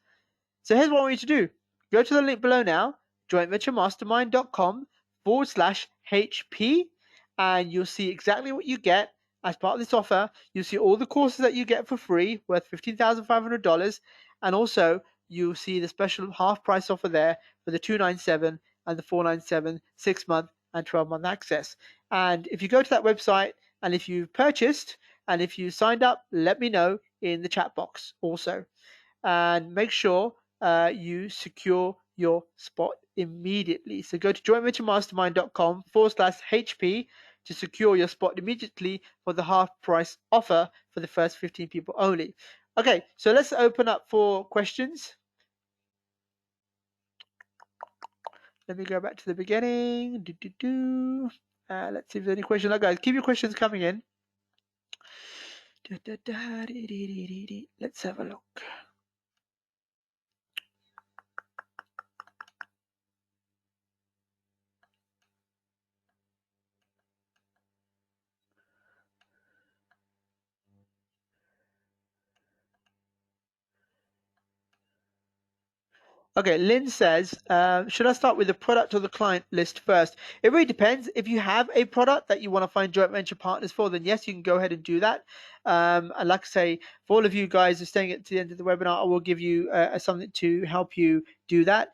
So here's what I want you to do. Go to the link below now, jointventuremastermind.com/HP, and you'll see exactly what you get as part of this offer. You'll see all the courses that you get for free, worth $15,500, and also you'll see the special half price offer there for the $297 and the $497 6-month and 12-month access. And if you go to that website, and if you've purchased, and if you signed up, let me know in the chat box also. And make sure you secure your spot immediately. So go to jointventuremastermind.com/HP to secure your spot immediately for the half price offer for the first 15 people only. Okay, so let's open up for questions. Let me go back to the beginning. Let's see if there's any questions. Now, guys, keep your questions coming in. Let's have a look. Okay, Lynn says, should I start with the product or the client list first? It really depends. If you have a product that you want to find joint venture partners for, then yes, you can go ahead and do that. And like I say, for all of you guys who are staying at the end of the webinar, I will give you something to help you do that.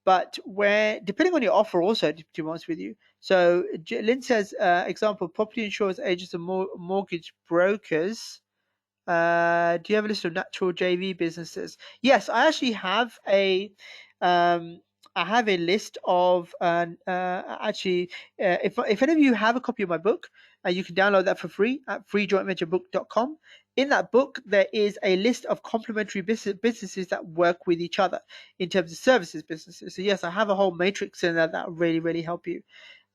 but where, depending on your offer also, to be honest with you. So Lynn says, example, property insurance agents and mortgage brokers. Do you have a list of natural JV businesses? Yes, I actually have a list of actually, if any of you have a copy of my book, you can download that for free at freejointventurebook.com. In that book, there is a list of complementary businesses that work with each other in terms of services businesses. So yes, I have a whole matrix in there that will really help you.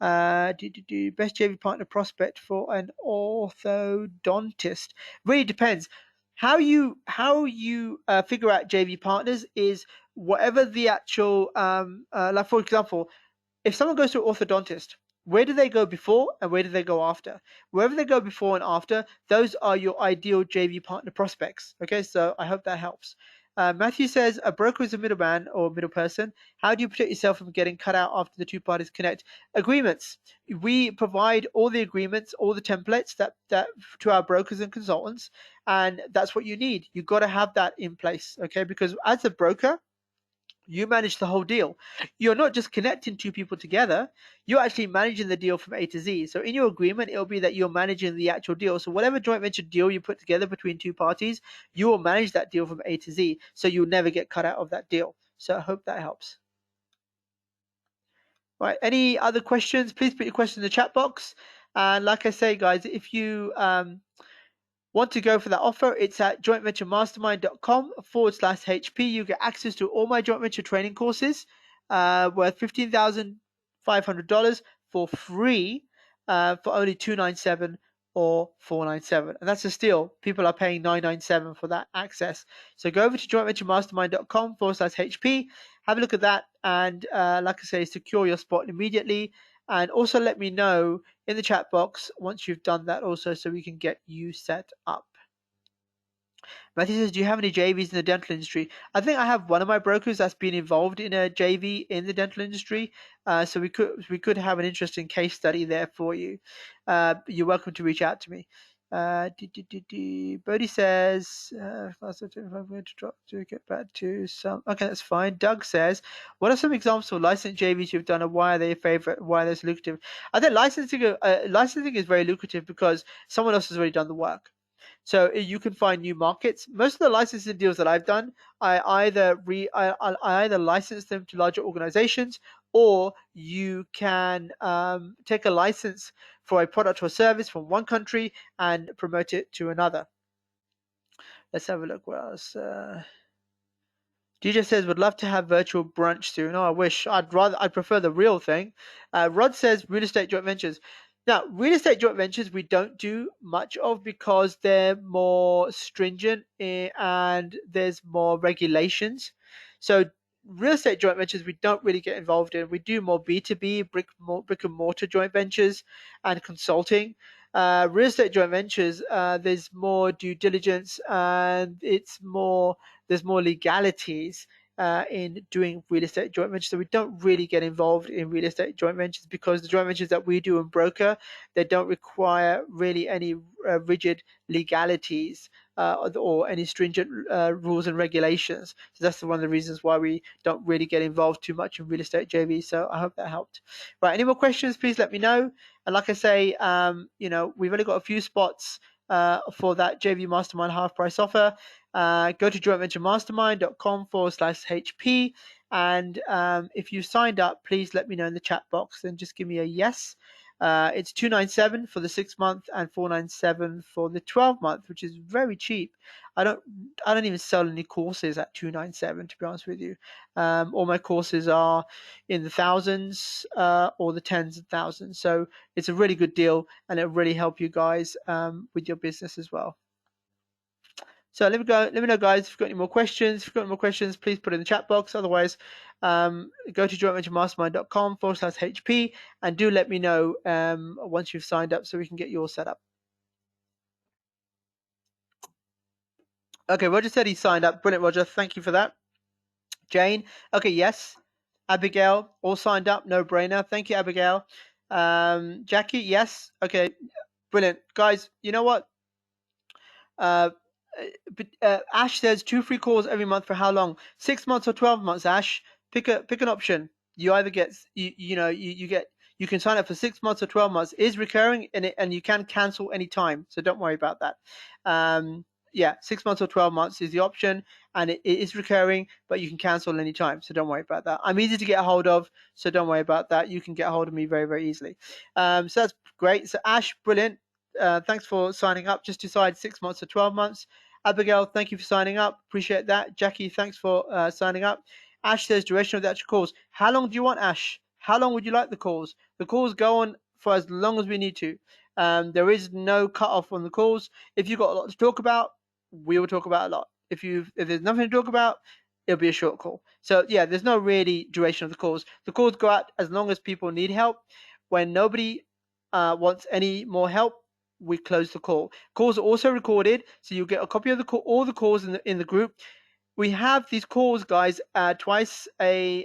Best JV partner prospect for an orthodontist. Really depends. How you figure out JV partners is whatever the actual like, for example, if someone goes to an orthodontist, where do they go before and where do they go after? Wherever they go before and after, those are your ideal JV partner prospects. Okay, so I hope that helps. Matthew says, a broker is a middleman or middle person. How do you protect yourself from getting cut out after the two parties connect? Agreements. We provide all the agreements, all the templates that to our brokers and consultants, and that's what you need. You've got to have that in place, okay? Because as a broker, you manage the whole deal. You're not just connecting two people together, you're actually managing the deal from A to Z. So in your agreement, it'll be that you're managing the actual deal. So whatever joint venture deal you put together between two parties, you will manage that deal from A to Z. So you'll never get cut out of that deal. So I hope that helps. All right, any other questions? Please put your question in the chat box. And like I say, guys, if you want to go for that offer, it's at jointventuremastermind.com/HP. You get access to all my joint venture training courses worth $15,500 for free for only $297 or $497. And that's a steal. People are paying $997 for that access. So go over to jointventuremastermind.com/HP. Have a look at that. And like I say, secure your spot immediately. And also let me know in the chat box once you've done that also, so we can get you set up. Matthew says, do you have any JVs in the dental industry? I think I have one of my brokers that's been involved in a JV in the dental industry. So we could have an interesting case study there for you. You're welcome to reach out to me. Bodie says, I'm going to drop to get back to some. Okay, that's fine. Doug says, what are some examples of licensed JVs you've done and why are they a favorite? Why are they so lucrative? I think licensing is very lucrative because someone else has already done the work. So you can find new markets. Most of the licensing deals that I've done, I either license them to larger organizations, or you can take a license for a product or service from one country and promote it to another. Let's have a look what else. DJ says, would love to have virtual brunch soon. Oh, I wish. I'd prefer the real thing. Rod says, real estate joint ventures. Now, real estate joint ventures we don't do much of because they're more stringent and there's more regulations. So real estate joint ventures we don't really get involved in. We do more B2B, brick and mortar joint ventures and consulting. Real estate joint ventures, there's more due diligence and there's more legalities in doing real estate joint ventures. So we don't really get involved in real estate joint ventures because the joint ventures that we do and broker, they don't require really any rigid legalities or any stringent rules and regulations. So that's one of the reasons why we don't really get involved too much in real estate JV. So I hope that helped. Right, any more questions, please let me know. And like I say, we've only got a few spots for that JV Mastermind half price offer. Go to jointventuremastermind.com/HP. And if you signed up, please let me know in the chat box and just give me a yes. It's $297 for the 6-month and $497 for the 12-month, which is very cheap. I don't even sell any courses at $297, to be honest with you. All my courses are in the thousands or the tens of thousands. So it's a really good deal and it'll really help you guys with your business as well. So let me know, guys, if you've got any more questions. If you've got any more questions, please put it in the chat box. Otherwise, go to jointventuremastermind.com/HP and do let me know once you've signed up so we can get you all set up. Okay, Roger said he signed up. Brilliant, Roger. Thank you for that. Jane, okay, yes. Abigail, all signed up. No brainer. Thank you, Abigail. Jackie, yes. Okay, brilliant. Guys, you know what? Ash says 2 free calls every month for how long? 6 months or 12 months, Ash? pick an option. You either get you can sign up for 6 months or 12 months. It is recurring, and you can cancel anytime, so don't worry about that. Yeah, 6 months or 12 months is the option, and it is recurring, but you can cancel anytime, so don't worry about that. I'm easy to get a hold of, so don't worry about that. You can get a hold of me very, very easily. So that's great. So Ash, brilliant. Thanks for signing up. Just decide 6 months or 12 months. Abigail, thank you for signing up. Appreciate that. Jackie, thanks for signing up. Ash says duration of the actual calls. How long do you want, Ash? How long would you like the calls? The calls go on for as long as we need to. There is no cutoff on the calls. If you've got a lot to talk about, we will talk about a lot. If there's nothing to talk about, it'll be a short call. So yeah, there's no really duration of the calls. The calls go out as long as people need help. When nobody wants any more help, we close the call. Calls are also recorded, so you'll get a copy of the call, all the calls in the group. We have these calls, guys, twice a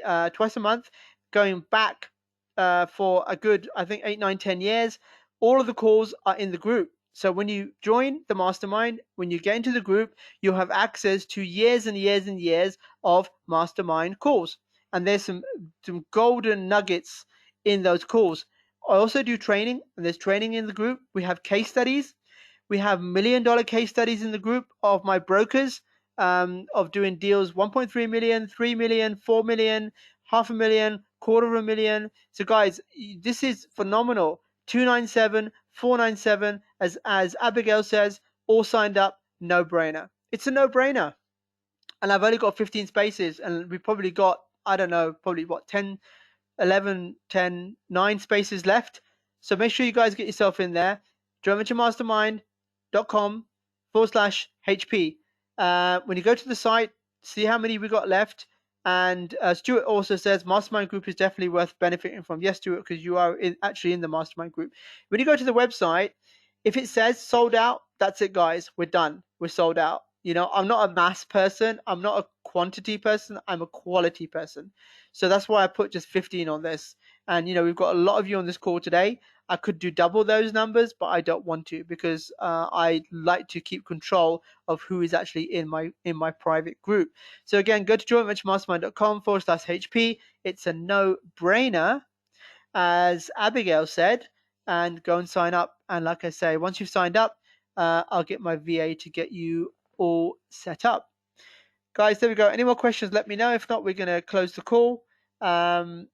month, going back for a good, I think, 8, 9, 10 years. All of the calls are in the group. So when you join the mastermind, when you get into the group, you'll have access to years and years and years of mastermind calls. And there's some golden nuggets in those calls. I also do training, and there's training in the group. We have case studies. We have $1 million case studies in the group of my brokers of doing deals 1.3 million, 3 million, 4 million, half a million, quarter of a million. So guys, this is phenomenal. 297, 497, as Abigail says, all signed up, no brainer. It's a no brainer. And I've only got 15 spaces, and we probably got, I don't know, probably what, 10, 11, 10, 9 spaces left. So make sure you guys get yourself in there. jointventuremastermind.com/HP. When you go to the site, see how many we got left. And Stuart also says mastermind group is definitely worth benefiting from. Yes, Stuart, because you are actually in the mastermind group. When you go to the website, if it says sold out, that's it, guys. We're done. We're sold out. I'm not a mass person. I'm not a quantity person. I'm a quality person. So that's why I put just 15 on this. And we've got a lot of you on this call today. I could do double those numbers, but I don't want to, because I like to keep control of who is actually in my private group. So again, go to jointventuremastermind.com/HP. It's a no-brainer, as Abigail said, and go and sign up. And like I say, once you've signed up, I'll get my VA to get you all set up. Guys, there we go. Any more questions, let me know. If not, we're going to close the call. And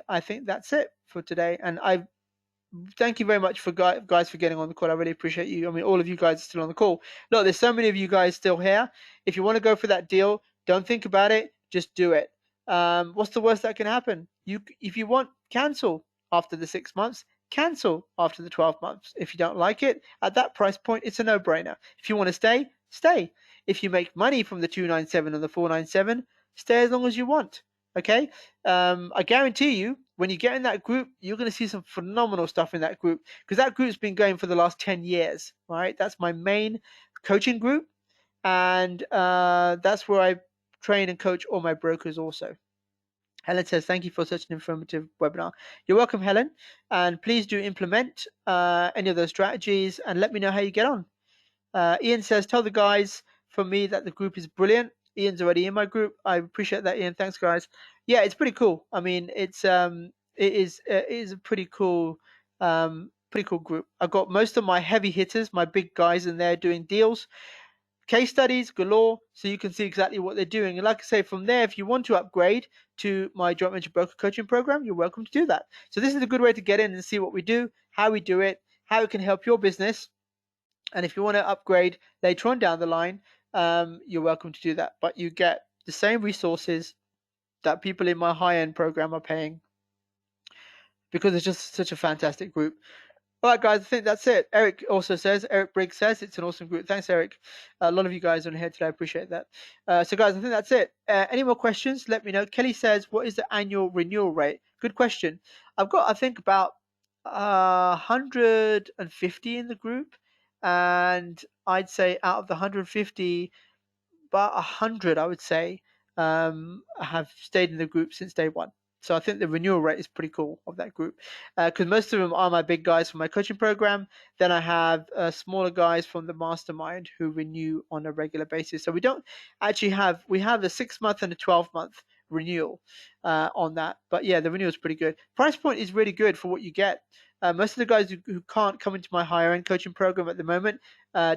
I think that's it for today. And I thank you very much for guys for getting on the call. I really appreciate you. I mean, all of you guys are still on the call. Look, there's so many of you guys still here. If you want to go for that deal, don't think about it. Just do it. What's the worst that can happen? If you want, cancel after the 6 months. Cancel after the 12 months. If you don't like it at that price point, it's a no-brainer. If you want to stay, stay. If you make money from the 297 and the 497, stay as long as you want. Okay, I guarantee you, when you get in that group, you're going to see some phenomenal stuff in that group, because that group's been going for the last 10 years, right? That's my main coaching group, and that's where I train and coach all my brokers also. Helen says, thank you for such an informative webinar. You're welcome, Helen, and please do implement any of those strategies and let me know how you get on. Ian says, tell the guys from me that the group is brilliant. Ian's already in my group. I appreciate that, Ian. Thanks, guys. Yeah, it's pretty cool. I mean, it is a pretty cool group. I've got most of my heavy hitters, my big guys in there doing deals, case studies galore, so you can see exactly what they're doing. And like I say, from there, if you want to upgrade to my joint venture broker coaching program, you're welcome to do that. So this is a good way to get in and see what we do, how we do it, how it can help your business. And if you want to upgrade later on down the line, you're welcome to do that. But you get the same resources that people in my high-end program are paying, because it's just such a fantastic group. All right, guys, I think that's it. Eric Briggs says it's an awesome group. Thanks, Eric. A lot of you guys are on here today. I appreciate that. So, guys, I think that's it. Any more questions, let me know. Kelly says, what is the annual renewal rate? Good question. I've got, I think, about 150 in the group. And I'd say out of the 150, about 100, I would say, have stayed in the group since day one. So I think the renewal rate is pretty cool of that group, because most of them are my big guys from my coaching program. Then I have smaller guys from the mastermind who renew on a regular basis. So we don't actually have, we have a 6 month and a 12 month Renewal on that. But yeah, the Renewal is pretty good. Price point is really good for what you get. Most of the guys who can't come into my higher end coaching program at the moment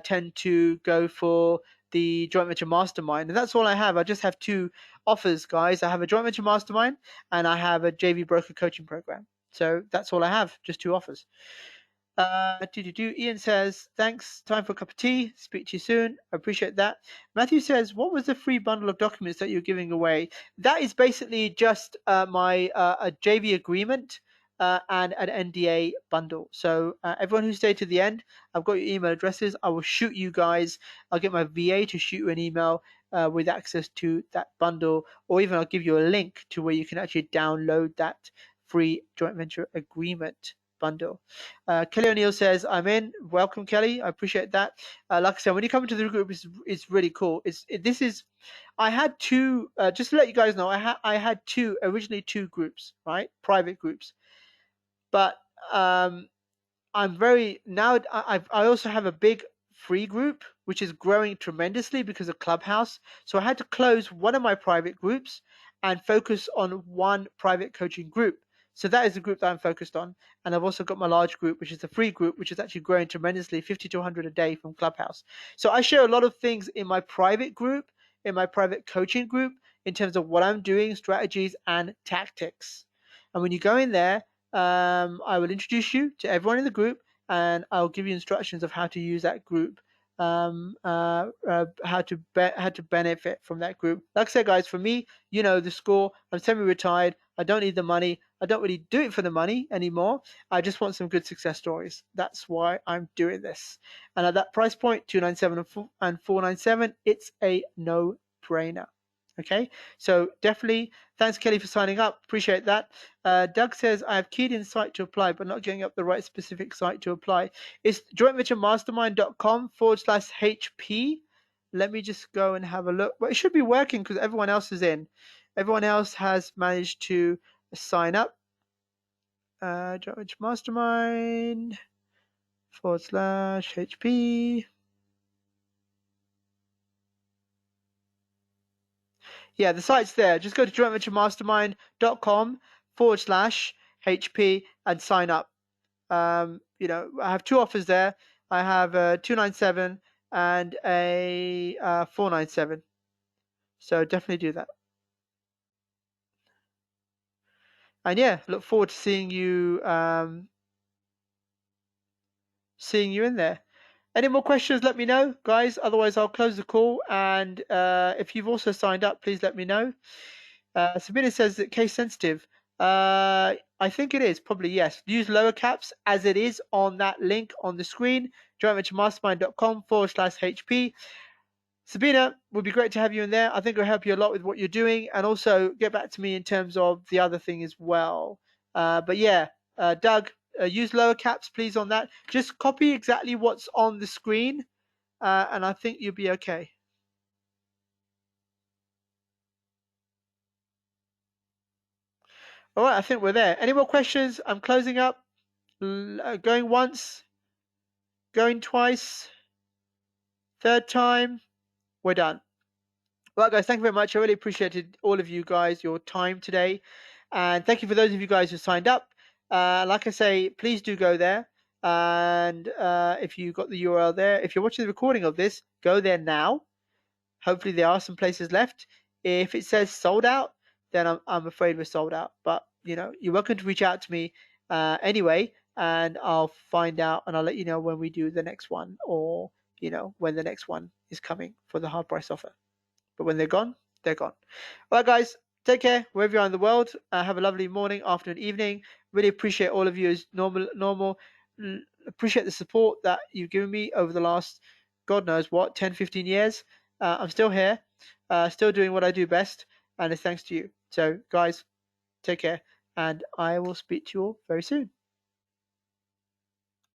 tend to go for the joint venture mastermind, and that's all I have. I just have two offers, guys. I have a joint venture mastermind and I have a JV broker coaching program. So that's all I have, just two offers. Ian says, thanks. Time for a cup of tea. Speak to you soon. I appreciate that. Matthew says, what was the free bundle of documents that you're giving away? That is basically just my a JV agreement and an NDA bundle. So everyone who stayed to the end, I've got your email addresses. I will shoot you guys. I'll get my VA to shoot you an email with access to that bundle, or even I'll give you a link to where you can actually download that free joint venture agreement bundle. Kelly O'Neill says, I'm in. Welcome, Kelly. I appreciate that. Like I said, when you come into the group, it's really cool. I had two, just to let you guys know, I had originally two groups, right? Private groups. But I'm very, now I also have a big free group, which is growing tremendously because of Clubhouse. So I had to close one of my private groups and focus on one private coaching group. So that is the group that I'm focused on. And I've also got my large group, which is the free group, which is actually growing tremendously, 50 to 100 a day from Clubhouse. So I share a lot of things in my private group, in my private coaching group, in terms of what I'm doing, strategies and tactics. And when you go in there, I will introduce you to everyone in the group and I'll give you instructions of how to use that group, how to benefit from that group. Like I said, guys, for me, you know the score. I'm semi-retired. I don't need the money. I don't really do it for the money anymore. I just want some good success stories. That's why I'm doing this. And at that price point, 297 and 497, it's a no-brainer. Okay, so definitely thanks, Kelly, for signing up. Appreciate that. Doug says, I have keyed in site to apply, but not getting up the right specific site to apply. It's jointventuremastermind.com/HP. Let me just go and have a look. Well, it should be working because everyone else is in. Everyone else has managed to sign up. Joint venture mastermind /HP. Yeah, the site's there. Just go to jointventuremastermind.com/HP and sign up. You know, I have two offers there. I have a 297 and a 497. So definitely do that. And yeah, look forward to seeing you in there. Any more questions, let me know, guys. Otherwise, I'll close the call. And if you've also signed up, please let me know. Sabina says that case sensitive. I think it is, probably yes. Use lower caps as it is on that link on the screen, jointventuremastermind.com/HP. Sabina, would be great to have you in there. I think it'll help you a lot with what you're doing, and also get back to me in terms of the other thing as well. But yeah, Doug, use lower caps, please, on that. Just copy exactly what's on the screen, and I think you'll be okay. All right, I think we're there. Any more questions? I'm closing up. Going once, going twice, third time, we're done. Well, guys, thank you very much. I really appreciated all of you guys, your time today. And thank you for those of you guys who signed up. Like I say, please do go there. And if you got the URL there, if you're watching the recording of this, go there now. Hopefully there are some places left. If it says sold out, then I'm afraid we're sold out. But, you know, you're welcome to reach out to me anyway, and I'll find out and I'll let you know when we do the next one, or, you know, when the next one is coming for the hard price offer. But when they're gone, they're gone. All right, guys, take care wherever you are in the world. Have a lovely morning, afternoon, evening. Really appreciate all of you as normal. Appreciate the support that you've given me over the last, God knows what, 10, 15 years. I'm still here, still doing what I do best, and it's thanks to you. So, guys, take care, and I will speak to you all very soon.